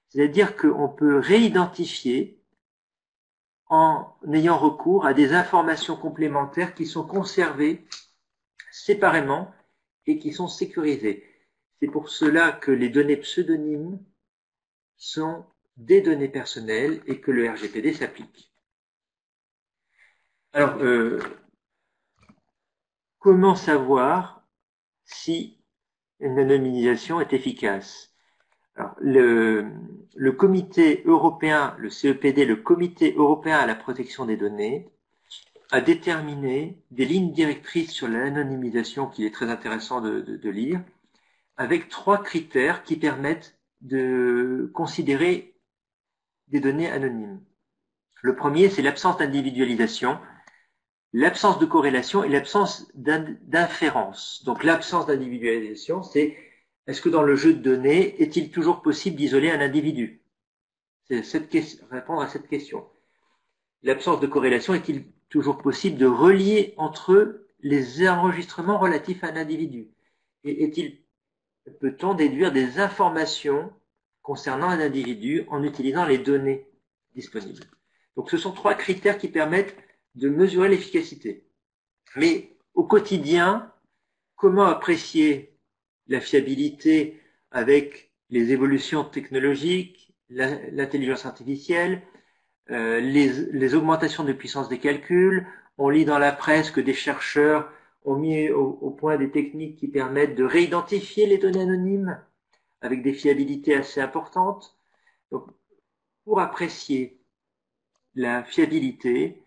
[SPEAKER 3] C'est-à-dire qu'on peut réidentifier en ayant recours à des informations complémentaires qui sont conservées séparément et qui sont sécurisées. C'est pour cela que les données pseudonymes sont des données personnelles et que le RGPD s'applique. Alors, comment savoir si une anonymisation est efficace? Alors, le comité européen, le CEPD, le comité européen à la protection des données, a déterminé des lignes directrices sur l'anonymisation qu'il est très intéressant de lire, avec 3 critères qui permettent de considérer des données anonymes. Le premier, c'est l'absence d'individualisation, l'absence de corrélation et l'absence d'inférence. Donc l'absence d'individualisation, c'est est-ce que dans le jeu de données, est-il toujours possible d'isoler un individu? C'est répondre à cette question. L'absence de corrélation, est-il toujours possible de relier entre eux les enregistrements relatifs à un individu? Et peut-on déduire des informations concernant un individu en utilisant les données disponibles? Donc ce sont 3 critères qui permettent de mesurer l'efficacité. Mais au quotidien, comment apprécier la fiabilité avec les évolutions technologiques, l'intelligence artificielle, les augmentations de puissance des calculs? On lit dans la presse que des chercheurs ont mis au point des techniques qui permettent de réidentifier les données anonymes avec des fiabilités assez importantes. Donc, pour apprécier la fiabilité,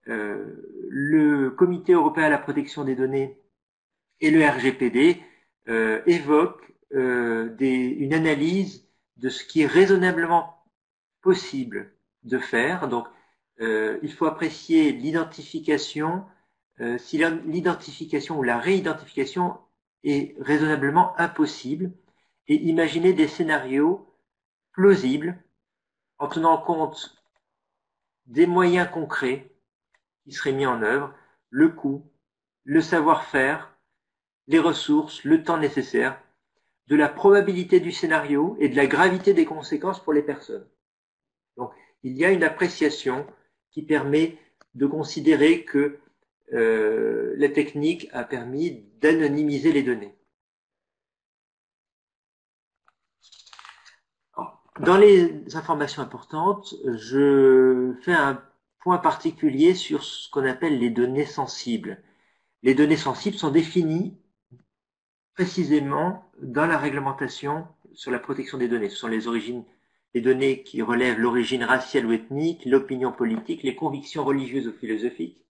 [SPEAKER 3] le Comité européen à la protection des données et le RGPD évoquent une analyse de ce qui est raisonnablement possible de faire. Donc, il faut apprécier l'identification, si l'identification ou la réidentification est raisonnablement impossible, et imaginer des scénarios plausibles en tenant compte des moyens concrets qui seraient mis en œuvre, le coût, le savoir-faire, les ressources, le temps nécessaire, de la probabilité du scénario et de la gravité des conséquences pour les personnes. Donc, il y a une appréciation qui permet de considérer que la technique a permis d'anonymiser les données. Dans les informations importantes, je fais un point particulier sur ce qu'on appelle les données sensibles. Les données sensibles sont définies précisément dans la réglementation sur la protection des données. Ce sont les données qui relèvent l'origine raciale ou ethnique, l'opinion politique, les convictions religieuses ou philosophiques,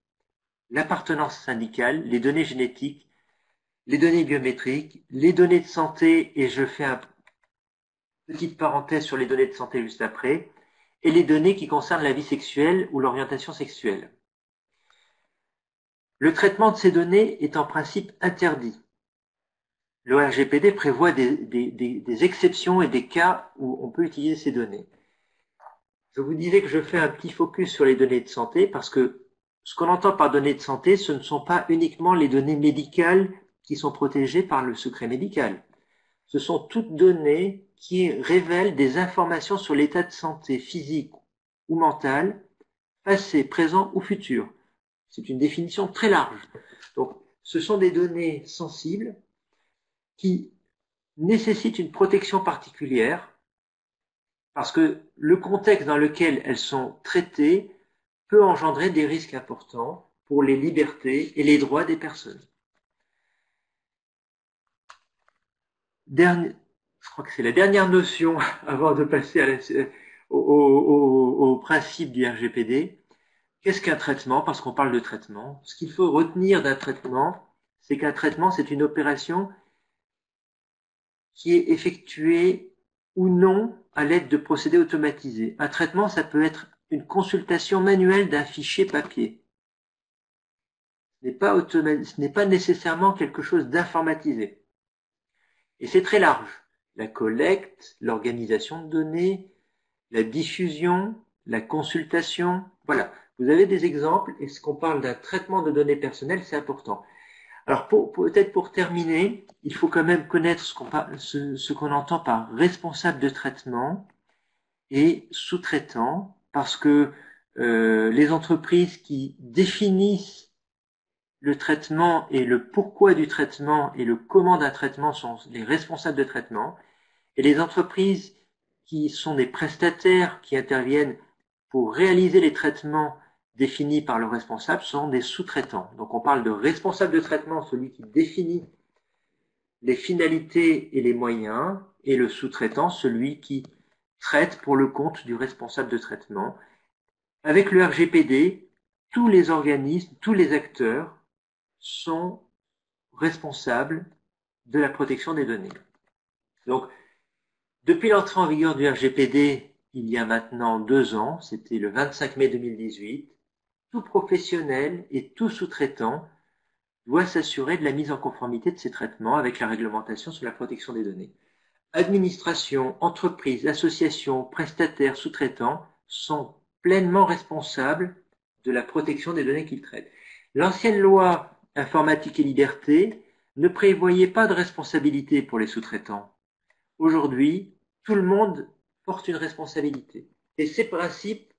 [SPEAKER 3] l'appartenance syndicale, les données génétiques, les données biométriques, les données de santé, et je fais une petite parenthèse sur les données de santé juste après, et les données qui concernent la vie sexuelle ou l'orientation sexuelle. Le traitement de ces données est en principe interdit. Le RGPD prévoit des exceptions et des cas où on peut utiliser ces données. Je vous disais que je fais un petit focus sur les données de santé parce que ce qu'on entend par données de santé, ce ne sont pas uniquement les données médicales qui sont protégées par le secret médical. Ce sont toutes données qui révèlent des informations sur l'état de santé physique ou mental, passé, présent ou futur. C'est une définition très large. Donc, ce sont des données sensibles qui nécessitent une protection particulière parce que le contexte dans lequel elles sont traitées peut engendrer des risques importants pour les libertés et les droits des personnes. Je crois que c'est la dernière notion avant de passer au principe du RGPD. Qu'est-ce qu'un traitement? Parce qu'on parle de traitement. Ce qu'il faut retenir d'un traitement, c'est qu'un traitement, c'est une opération qui est effectuée ou non à l'aide de procédés automatisés. Un traitement, ça peut être une consultation manuelle d'un fichier papier. Ce n'est pas nécessairement quelque chose d'informatisé. Et c'est très large. La collecte, l'organisation de données, la diffusion, la consultation. Voilà. Vous avez des exemples, et ce qu'on parle d'un traitement de données personnelles, c'est important. Alors, peut-être pour terminer, il faut quand même connaître ce qu'on entend par responsable de traitement et sous-traitant, parce que les entreprises qui définissent le traitement et le pourquoi du traitement et le comment d'un traitement sont les responsables de traitement, et les entreprises qui sont des prestataires qui interviennent pour réaliser les traitements définis par le responsable sont des sous-traitants. Donc on parle de responsable de traitement, celui qui définit les finalités et les moyens, et le sous-traitant, celui qui traite pour le compte du responsable de traitement. Avec le RGPD, tous les organismes, tous les acteurs sont responsables de la protection des données. Donc, depuis l'entrée en vigueur du RGPD, il y a maintenant 2 ans, c'était le 25 mai 2018, tout professionnel et tout sous-traitant doit s'assurer de la mise en conformité de ces traitements avec la réglementation sur la protection des données. Administration, entreprises, associations, prestataires, sous-traitants sont pleinement responsables de la protection des données qu'ils traitent. L'ancienne loi informatique et liberté ne prévoyait pas de responsabilité pour les sous-traitants. Aujourd'hui, tout le monde porte une responsabilité. Et ces principes,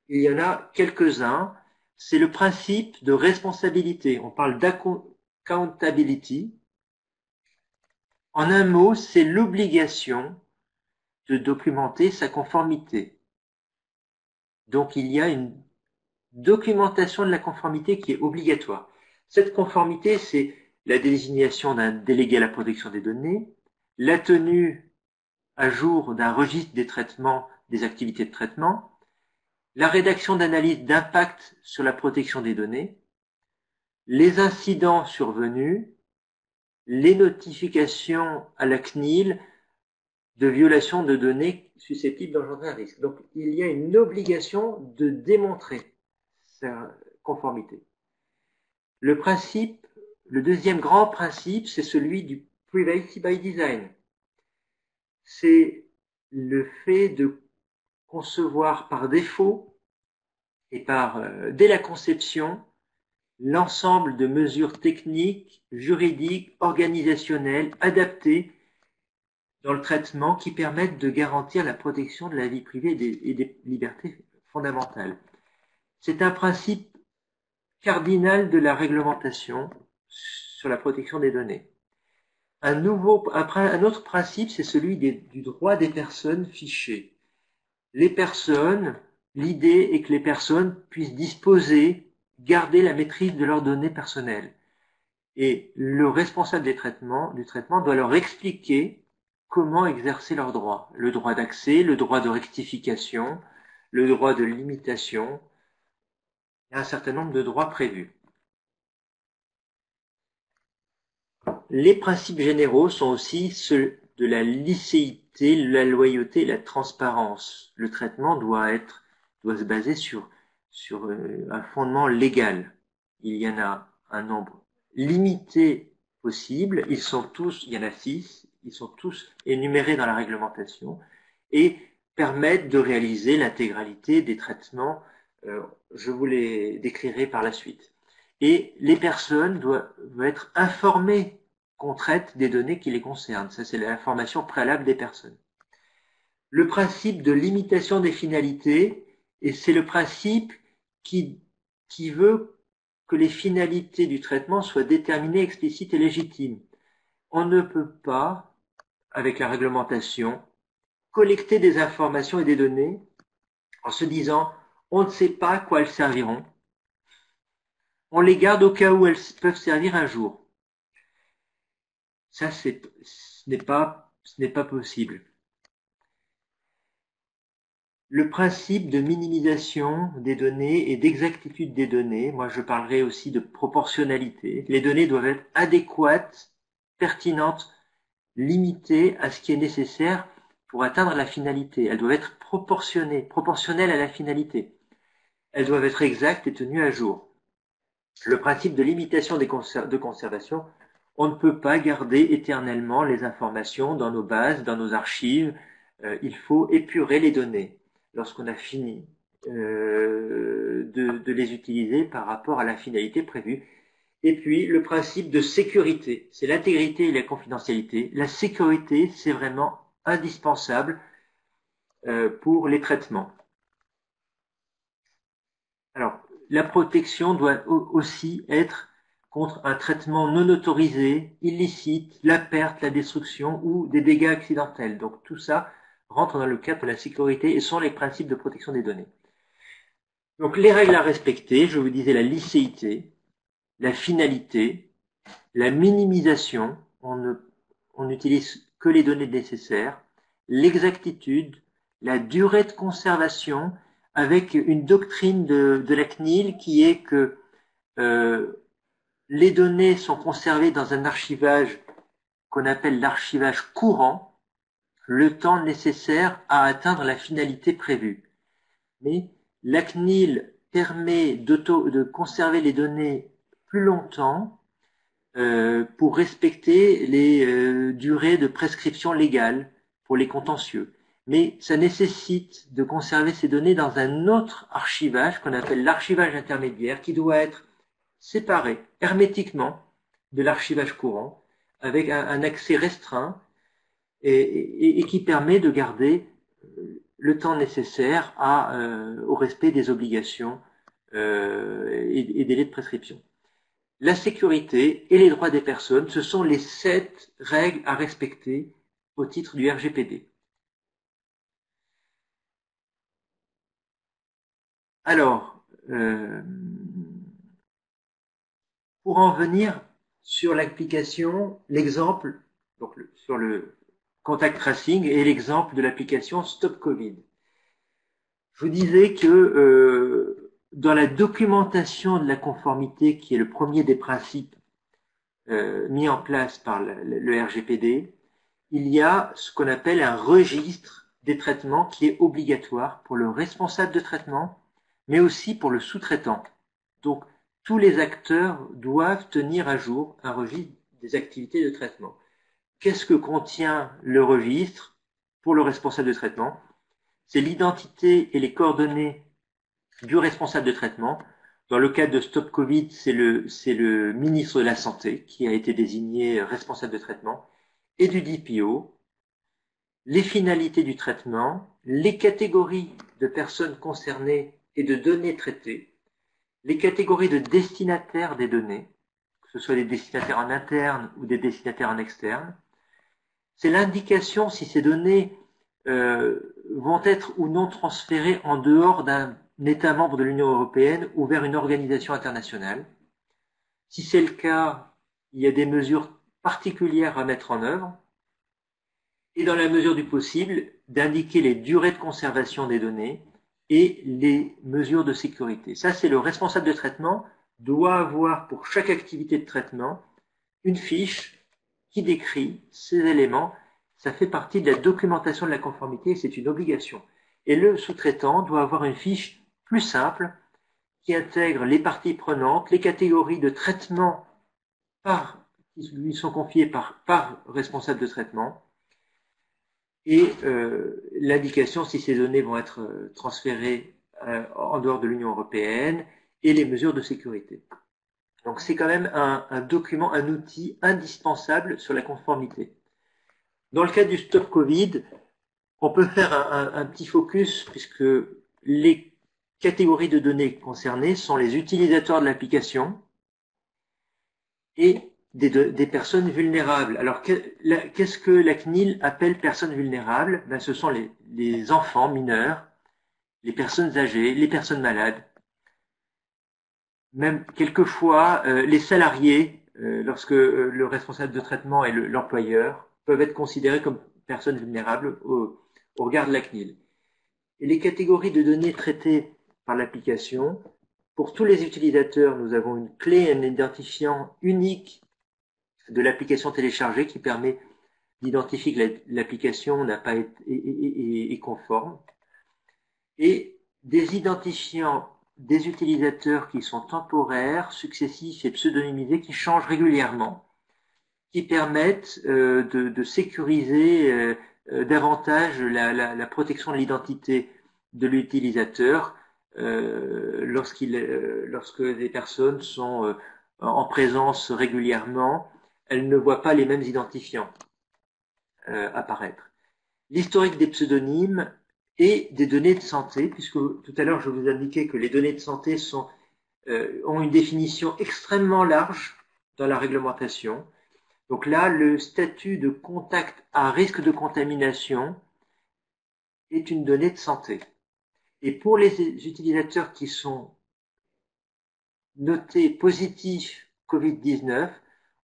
[SPEAKER 3] il y en a quelques-uns. C'est le principe de responsabilité. On parle d'accountability. En un mot, c'est l'obligation de documenter sa conformité. Donc, il y a une documentation de la conformité qui est obligatoire. Cette conformité, c'est la désignation d'un délégué à la protection des données, la tenue à jour d'un registre des traitements, des activités de traitement, la rédaction d'analyses d'impact sur la protection des données, les incidents survenus, les notifications à la CNIL de violation de données susceptibles d'engendrer un risque. Donc, il y a une obligation de démontrer sa conformité. Le deuxième grand principe, c'est celui du privacy by design. C'est le fait de concevoir par défaut et dès la conception l'ensemble de mesures techniques, juridiques, organisationnelles adaptées dans le traitement qui permettent de garantir la protection de la vie privée et des libertés fondamentales. C'est un principe cardinal de la réglementation sur la protection des données. Un autre principe, c'est celui du droit des personnes fichées. L'idée est que les personnes puissent garder la maîtrise de leurs données personnelles. Et le responsable du traitement doit leur expliquer comment exercer leurs droits. Le droit d'accès, le droit de rectification, le droit de limitation. Il y a un certain nombre de droits prévus. Les principes généraux sont aussi ceux de la licéité, la loyauté et la transparence. Le traitement doit se baser sur un fondement légal. Il y en a un nombre limité possible. Il y en a 6. Ils sont tous énumérés dans la réglementation et permettent de réaliser l'intégralité des traitements. Je vous les décrirai par la suite. Et les personnes doivent être informées qu'on traite des données qui les concernent. Ça, c'est l'information préalable des personnes. Le principe de limitation des finalités, et c'est le principe qui veut que les finalités du traitement soient déterminées, explicites et légitimes. On ne peut pas, avec la réglementation, collecter des informations et des données en se disant on ne sait pas à quoi elles serviront. On les garde au cas où elles peuvent servir un jour. Ça, ce n'est pas possible. Le principe de minimisation des données et d'exactitude des données, moi je parlerai aussi de proportionnalité. Les données doivent être adéquates, pertinentes, limitées à ce qui est nécessaire pour atteindre la finalité. Elles doivent être proportionnelles à la finalité. Elles doivent être exactes et tenues à jour. Le principe de limitation de conservation, on ne peut pas garder éternellement les informations dans nos bases, dans nos archives. Il faut épurer les données lorsqu'on a fini de les utiliser par rapport à la finalité prévue. Et puis, le principe de sécurité, c'est l'intégrité et la confidentialité. La sécurité, c'est vraiment indispensable pour les traitements. Alors, la protection doit aussi être contre un traitement non autorisé, illicite, la perte, la destruction ou des dégâts accidentels. Donc tout ça rentre dans le cadre de la sécurité et sont les principes de protection des données. Donc les règles à respecter, je vous disais la licéité, la finalité, la minimisation, on n'utilise que les données nécessaires, l'exactitude, la durée de conservation, avec une doctrine de la CNIL qui est que les données sont conservées dans un archivage qu'on appelle l'archivage courant, le temps nécessaire à atteindre la finalité prévue. Mais la CNIL permet de conserver les données plus longtemps pour respecter les durées de prescription légale pour les contentieux. Mais ça nécessite de conserver ces données dans un autre archivage qu'on appelle l'archivage intermédiaire qui doit être séparé hermétiquement de l'archivage courant avec un accès restreint et qui permet de garder le temps nécessaire au respect des obligations et délais de prescription. La sécurité et les droits des personnes, ce sont les 7 règles à respecter au titre du RGPD. Alors, pour en venir sur l'application, l'exemple, donc sur le contact tracing et l'exemple de l'application Stop Covid. Je vous disais que dans la documentation de la conformité, qui est le premier des principes mis en place par le RGPD, il y a ce qu'on appelle un registre des traitements qui est obligatoire pour le responsable de traitement, mais aussi pour le sous-traitant. Donc, tous les acteurs doivent tenir à jour un registre des activités de traitement. Qu'est-ce que contient le registre pour le responsable de traitement? C'est l'identité et les coordonnées du responsable de traitement. Dans le cas de Stop Covid, c'est le ministre de la Santé qui a été désigné responsable de traitement, et du DPO, les finalités du traitement, les catégories de personnes concernées et de données traitées, les catégories de destinataires des données, que ce soit des destinataires en interne ou des destinataires en externe. C'est l'indication si ces données vont être ou non transférées en dehors d'un État membre de l'Union européenne ou vers une organisation internationale. Si c'est le cas, il y a des mesures particulières à mettre en œuvre. Et dans la mesure du possible, d'indiquer les durées de conservation des données et les mesures de sécurité. Ça, c'est le responsable de traitement doit avoir pour chaque activité de traitement une fiche qui décrit ces éléments. Ça fait partie de la documentation de la conformité et c'est une obligation. Et le sous-traitant doit avoir une fiche plus simple qui intègre les parties prenantes, les catégories de traitement qui lui sont confiées par responsable de traitement et l'indication si ces données vont être transférées en dehors de l'Union européenne et les mesures de sécurité. Donc c'est quand même un document, un outil indispensable sur la conformité. Dans le cas du Stop Covid, on peut faire un petit focus puisque les catégories de données concernées sont les utilisateurs de l'application et des personnes vulnérables. Alors, qu'est-ce que la CNIL appelle personnes vulnérables? Ben, ce sont les enfants mineurs, les personnes âgées, les personnes malades, même quelquefois les salariés, lorsque le responsable de traitement et l'employeur peuvent être considérés comme personnes vulnérables au regard de la CNIL. Et les catégories de données traitées par l'application, pour tous les utilisateurs, nous avons une clé, un identifiant unique de l'application téléchargée qui permet d'identifier que l'application n'a pas été est conforme, et des identifiants des utilisateurs qui sont temporaires, successifs et pseudonymisés qui changent régulièrement, qui permettent de sécuriser davantage la protection de l'identité de l'utilisateur lorsque des personnes sont en présence régulièrement, elles ne voient pas les mêmes identifiants apparaître. L'historique des pseudonymes et des données de santé, puisque tout à l'heure je vous indiquais que les données de santé ont une définition extrêmement large dans la réglementation. Donc là, le statut de contact à risque de contamination est une donnée de santé. Et pour les utilisateurs qui sont notés positifs Covid-19,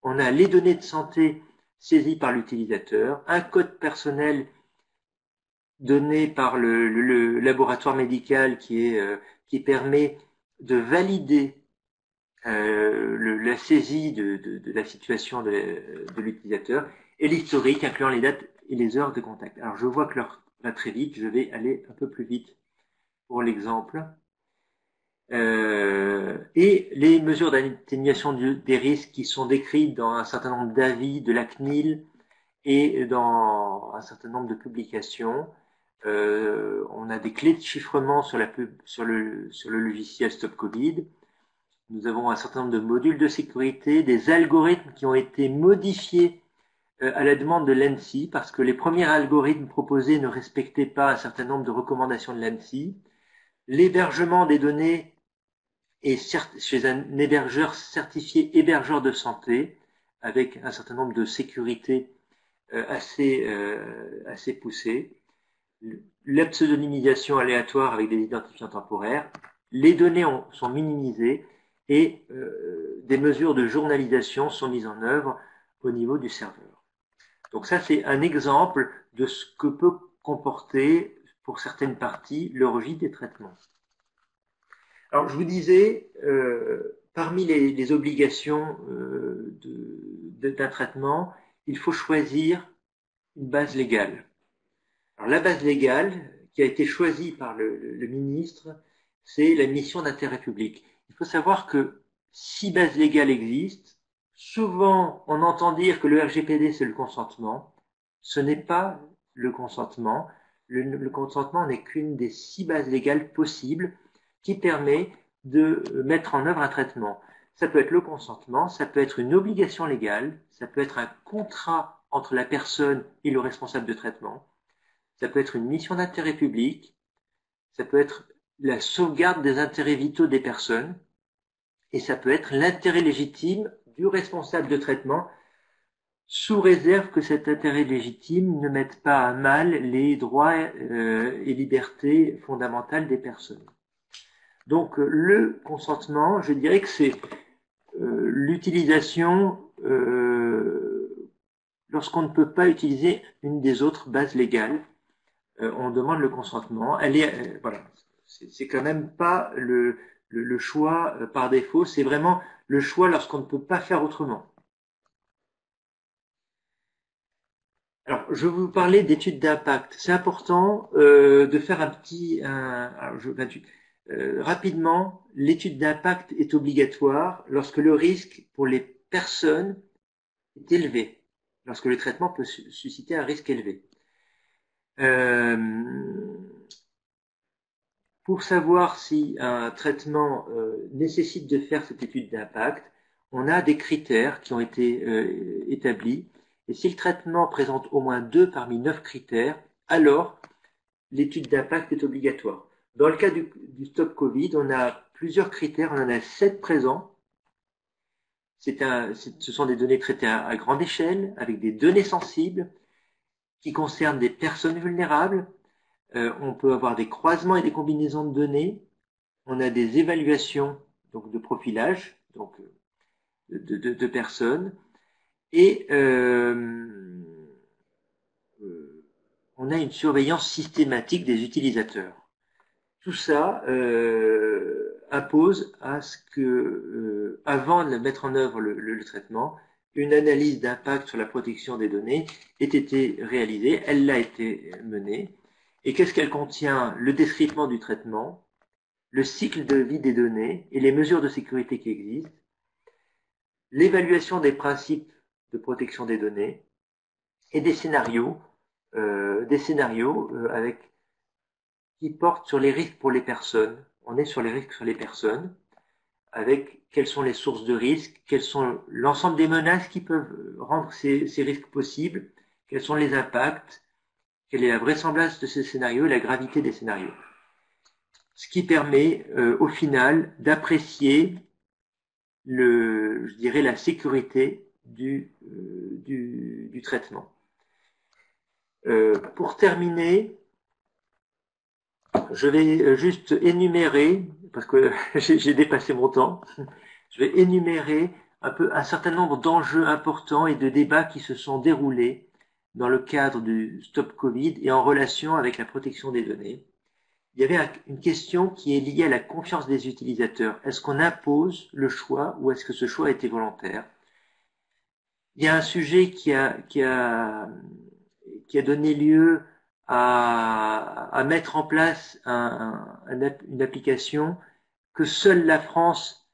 [SPEAKER 3] on a les données de santé saisies par l'utilisateur, un code personnel donné par le laboratoire médical qui permet de valider la saisie de la situation de l'utilisateur, et l'historique incluant les dates et les heures de contact. Alors je vois que l'heure va très vite, je vais aller un peu plus vite pour l'exemple. Et les mesures d'atténuation des risques qui sont décrites dans un certain nombre d'avis de la CNIL et dans un certain nombre de publications. On a des clés de chiffrement sur le logiciel Stop Covid. Nous avons un certain nombre de modules de sécurité, des algorithmes qui ont été modifiés à la demande de l'ANSSI parce que les premiers algorithmes proposés ne respectaient pas un certain nombre de recommandations de l'ANSSI. L'hébergement des données est chez un hébergeur certifié hébergeur de santé avec un certain nombre de sécurités assez poussées. La pseudonymisation aléatoire avec des identifiants temporaires. Les données sont minimisées et des mesures de journalisation sont mises en œuvre au niveau du serveur. Donc ça, c'est un exemple de ce que peut comporter, pour certaines parties, le registre des traitements. Alors, je vous disais, parmi les obligations d'un traitement, il faut choisir une base légale. Alors, la base légale qui a été choisie par le ministre, c'est la mission d'intérêt public. Il faut savoir que 6 bases légales existent. Souvent, on entend dire que le RGPD, c'est le consentement. Ce n'est pas le consentement. Le consentement n'est qu'une des 6 bases légales possibles qui permet de mettre en œuvre un traitement. Ça peut être le consentement, ça peut être une obligation légale, ça peut être un contrat entre la personne et le responsable de traitement, ça peut être une mission d'intérêt public, ça peut être la sauvegarde des intérêts vitaux des personnes, et ça peut être l'intérêt légitime du responsable de traitement, sous réserve que cet intérêt légitime ne mette pas à mal les droits et libertés fondamentales des personnes. Donc le consentement, je dirais que c'est l'utilisation lorsqu'on ne peut pas utiliser une des autres bases légales, on demande le consentement. Voilà, c'est quand même pas le choix par défaut, c'est vraiment le choix lorsqu'on ne peut pas faire autrement. Alors, je vais vous parler d'études d'impact. C'est important de faire rapidement, l'étude d'impact est obligatoire lorsque le risque pour les personnes est élevé, lorsque le traitement peut susciter un risque élevé. Pour savoir si un traitement nécessite de faire cette étude d'impact, on a des critères qui ont été établis. Et si le traitement présente au moins 2 parmi 9 critères, alors l'étude d'impact est obligatoire. Dans le cas du Stop Covid, on a plusieurs critères, on en a 7 présents. Ce sont des données traitées à grande échelle, avec des données sensibles qui concernent des personnes vulnérables. On peut avoir des croisements et des combinaisons de données. On a des évaluations donc de profilage donc de personnes. Et on a une surveillance systématique des utilisateurs. Tout ça impose à ce que, avant de mettre en œuvre le traitement, une analyse d'impact sur la protection des données ait été réalisée. Elle l'a été menée. Et qu'est-ce qu'elle contient? Le décryptement du traitement, le cycle de vie des données et les mesures de sécurité qui existent, l'évaluation des principes de protection des données et des scénarios qui portent sur les risques pour les personnes. On est sur les risques sur les personnes, avec quelles sont les sources de risques, quels sont l'ensemble des menaces qui peuvent rendre ces risques possibles, quels sont les impacts, quelle est la vraisemblance de ces scénarios et la gravité des scénarios. Ce qui permet au final d'apprécier je dirais la sécurité du traitement. Pour terminer, je vais juste énumérer, parce que j'ai dépassé mon temps, je vais énumérer un certain nombre d'enjeux importants et de débats qui se sont déroulés dans le cadre du Stop Covid et en relation avec la protection des données. Il y avait une question qui est liée à la confiance des utilisateurs. Est-ce qu'on impose le choix ou est-ce que ce choix a été volontaire? Il y a un sujet qui a donné lieu à mettre en place une application que seule la France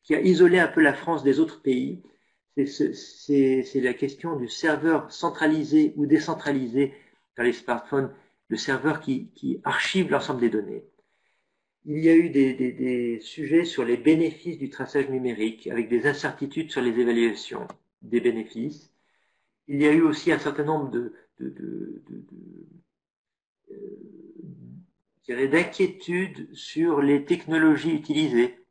[SPEAKER 3] qui a isolé un peu la France des autres pays. C'est la question du serveur centralisé ou décentralisé dans les smartphones, le serveur qui archive l'ensemble des données. Il y a eu des sujets sur les bénéfices du traçage numérique, avec des incertitudes sur les évaluations des bénéfices. Il y a eu aussi un certain nombre d'inquiétudes sur les technologies utilisées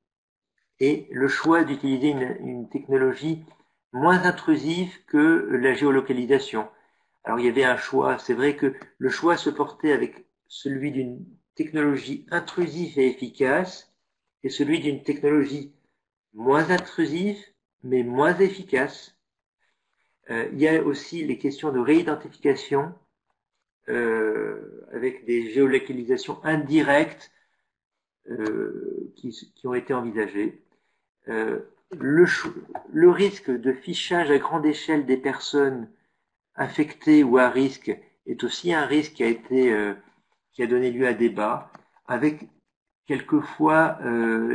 [SPEAKER 3] et le choix d'utiliser une technologie moins intrusive que la géolocalisation. Alors il y avait un choix, c'est vrai que le choix se portait avec celui d'une technologie intrusive et efficace est celui d'une technologie moins intrusive, mais moins efficace. Il y a aussi les questions de réidentification avec des géolocalisations indirectes qui ont été envisagées. Le risque de fichage à grande échelle des personnes infectées ou à risque est aussi un risque qui a donné lieu à débat, avec quelquefois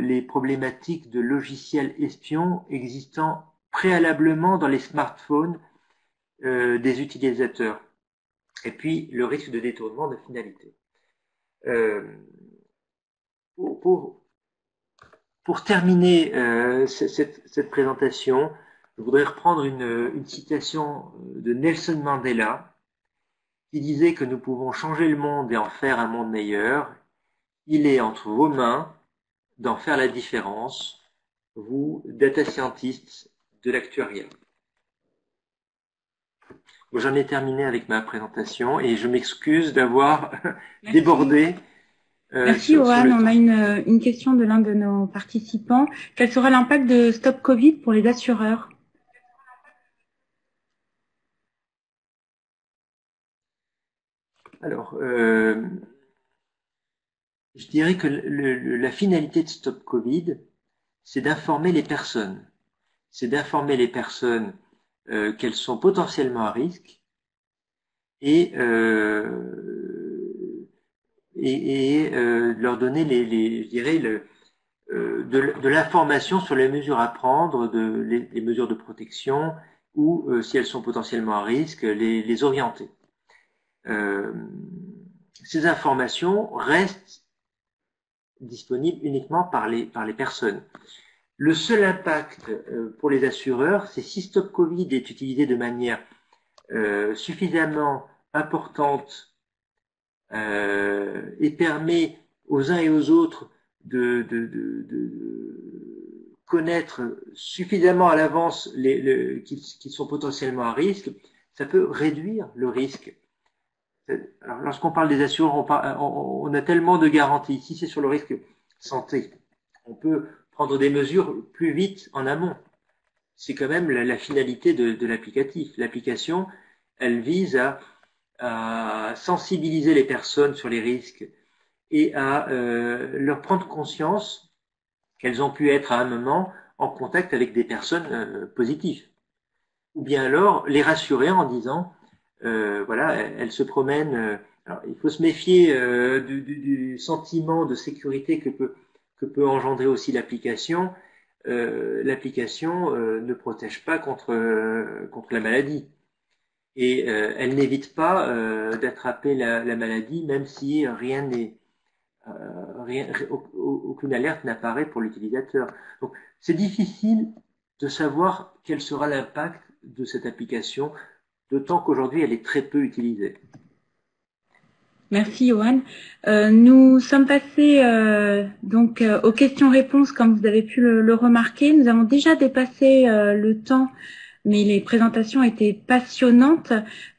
[SPEAKER 3] les problématiques de logiciels espions existant préalablement dans les smartphones des utilisateurs. Et puis le risque de détournement de finalité. Pour terminer cette présentation, je voudrais reprendre une citation de Nelson Mandela qui disait que nous pouvons changer le monde et en faire un monde meilleur. Il est entre vos mains d'en faire la différence, vous, data scientists de l'actuariat. Bon, j'en ai terminé avec ma présentation et je m'excuse d'avoir débordé.
[SPEAKER 1] Merci, Johan. On a une question de l'un de nos participants. Quel sera l'impact de Stop Covid pour les assureurs?
[SPEAKER 3] Alors, je dirais que la finalité de Stop Covid, c'est d'informer les personnes. C'est d'informer les personnes qu'elles sont potentiellement à risque et leur donner je dirais de l'information sur les mesures à prendre, les mesures de protection ou si elles sont potentiellement à risque, les orienter. Ces informations restent disponibles uniquement par les personnes. Le seul impact pour les assureurs, c'est si Stop Covid est utilisé de manière suffisamment importante et permet aux uns et aux autres de connaître suffisamment à l'avance qu'ils sont potentiellement à risque, ça peut réduire le risque. Alors, lorsqu'on parle des assureurs, on a tellement de garanties. Ici, c'est sur le risque santé. On peut prendre des mesures plus vite en amont. C'est quand même la finalité de l'applicatif. L'application, elle vise à sensibiliser les personnes sur les risques et à leur prendre conscience qu'elles ont pu être à un moment en contact avec des personnes positives. Ou bien alors les rassurer en disant voilà, elles se promènent. Alors, il faut se méfier du sentiment de sécurité que peut engendrer aussi l'application. L'application ne protège pas contre la maladie. Et elle n'évite pas d'attraper la maladie, même si aucune alerte n'apparaît pour l'utilisateur. Donc, c'est difficile de savoir quel sera l'impact de cette application, d'autant qu'aujourd'hui, elle est très peu utilisée.
[SPEAKER 1] Merci, Johan. Nous sommes passés donc aux questions-réponses, comme vous avez pu le remarquer. Nous avons déjà dépassé le temps, mais les présentations étaient passionnantes.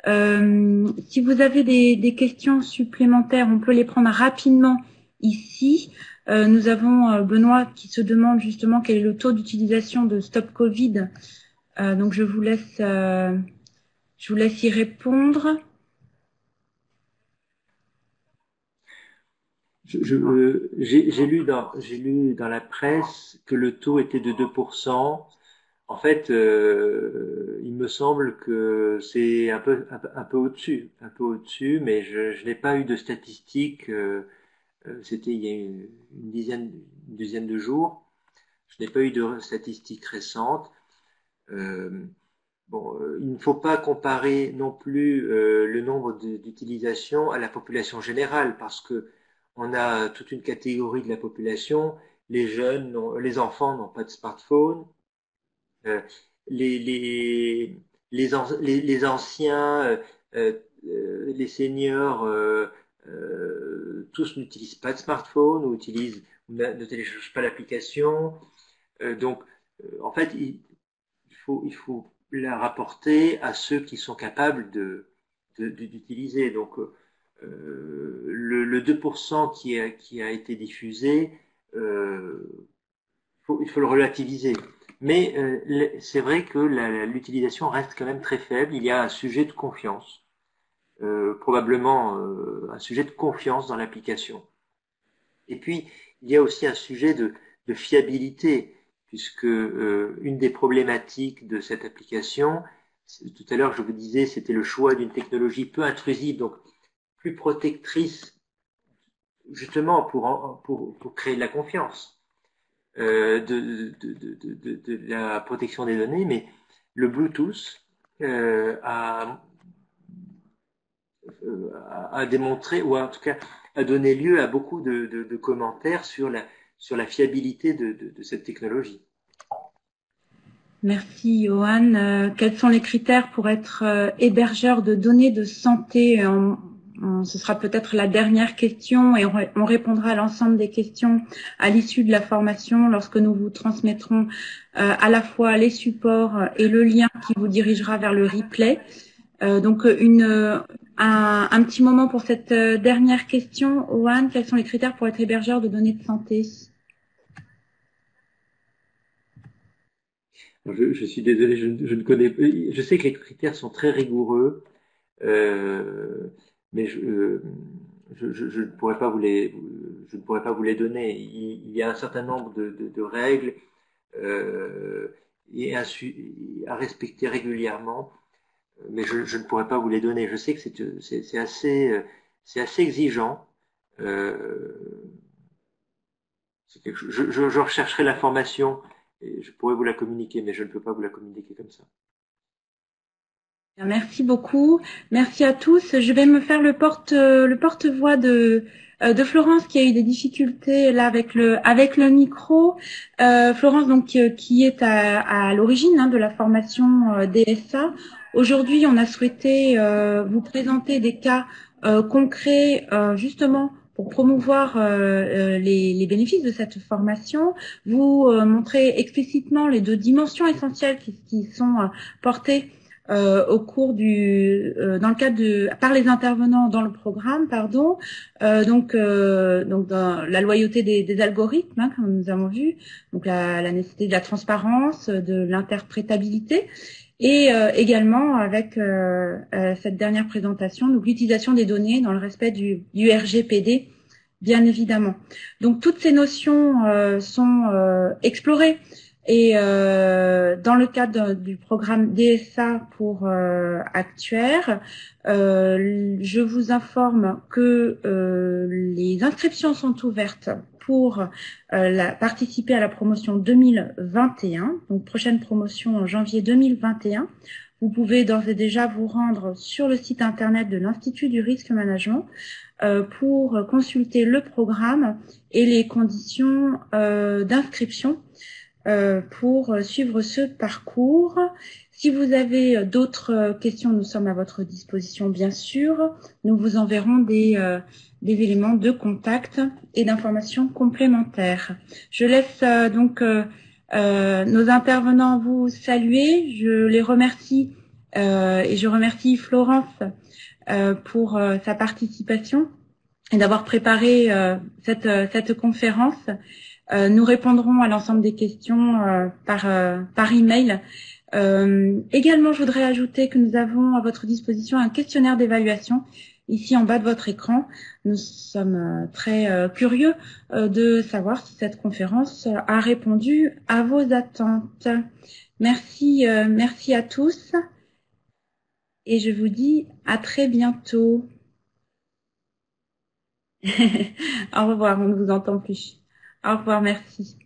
[SPEAKER 1] Si vous avez des questions supplémentaires, on peut les prendre rapidement ici. Nous avons Benoît qui se demande justement quel est le taux d'utilisation de Stop Covid. Donc je vous laisse y répondre.
[SPEAKER 3] J'ai lu dans la presse que le taux était de 2%. En fait, il me semble que c'est un peu au-dessus, mais je n'ai pas eu de statistiques. C'était il y a une dizaine de jours. Je n'ai pas eu de statistiques récentes. Il ne faut pas comparer non plus le nombre d'utilisations à la population générale, parce que on a toute une catégorie de la population. Les jeunes, les enfants n'ont pas de smartphone. Les anciens, les seniors, tous n'utilisent pas de smartphone ou ne téléchargent pas l'application. En fait, il faut la rapporter à ceux qui sont capables d'utiliser. Donc, le 2% qui a été diffusé il faut le relativiser. Mais c'est vrai que l'utilisation reste quand même très faible. Il y a un sujet de confiance, probablement un sujet de confiance dans l'application. Et puis, il y a aussi un sujet de fiabilité, puisque une des problématiques de cette application, tout à l'heure je vous disais, c'était le choix d'une technologie peu intrusive, donc plus protectrice, justement pour créer de la confiance, de la protection des données, mais le Bluetooth a démontré, ou en tout cas a donné lieu à beaucoup de commentaires sur la fiabilité de cette technologie.
[SPEAKER 1] Merci Johan. Quels sont les critères pour être hébergeur de données de santé? Ce sera peut-être la dernière question et on répondra à l'ensemble des questions à l'issue de la formation lorsque nous vous transmettrons à la fois les supports et le lien qui vous dirigera vers le replay. Donc un petit moment pour cette dernière question. Johan, quels sont les critères pour être hébergeur de données de santé?
[SPEAKER 3] Je suis désolé, je ne connais pas. Je sais que les critères sont très rigoureux, mais je ne pourrais pas vous les donner. Il y a un certain nombre de règles et à respecter régulièrement, mais je ne pourrais pas vous les donner. Je sais que c'est assez exigeant. Je rechercherai l'information. Et je pourrais vous la communiquer, mais je ne peux pas vous la communiquer comme ça.
[SPEAKER 1] Merci beaucoup. Merci à tous. Je vais me faire le porte-voix de Florence qui a eu des difficultés là avec le micro. Florence donc qui est à l'origine de la formation DSA. Aujourd'hui, on a souhaité vous présenter des cas concrets justement pour promouvoir les bénéfices de cette formation, vous montrer explicitement les deux dimensions essentielles qui sont portées au cours dans le cadre par les intervenants dans le programme, pardon. Donc dans la loyauté des algorithmes, comme nous avons vu, donc la nécessité de la transparence, de l'interprétabilité. Et également avec cette dernière présentation, donc l'utilisation des données dans le respect du RGPD, bien évidemment. Donc toutes ces notions sont explorées et dans le cadre du programme DSA pour Actuaire, je vous informe que les inscriptions sont ouvertes pour participer à la promotion 2021, donc prochaine promotion en janvier 2021. Vous pouvez d'ores et déjà vous rendre sur le site internet de l'Institut du Risque Management pour consulter le programme et les conditions d'inscription pour suivre ce parcours. Si vous avez d'autres questions, nous sommes à votre disposition, bien sûr. Nous vous enverrons des éléments de contact et d'informations complémentaires. Je laisse donc nos intervenants vous saluer. Je les remercie et je remercie Florence pour sa participation et d'avoir préparé cette conférence. Nous répondrons à l'ensemble des questions par email. Également, je voudrais ajouter que nous avons à votre disposition un questionnaire d'évaluation ici en bas de votre écran. Nous sommes très curieux de savoir si cette conférence a répondu à vos attentes. Merci à tous et je vous dis à très bientôt. Au revoir, on ne vous entend plus. Au revoir, merci.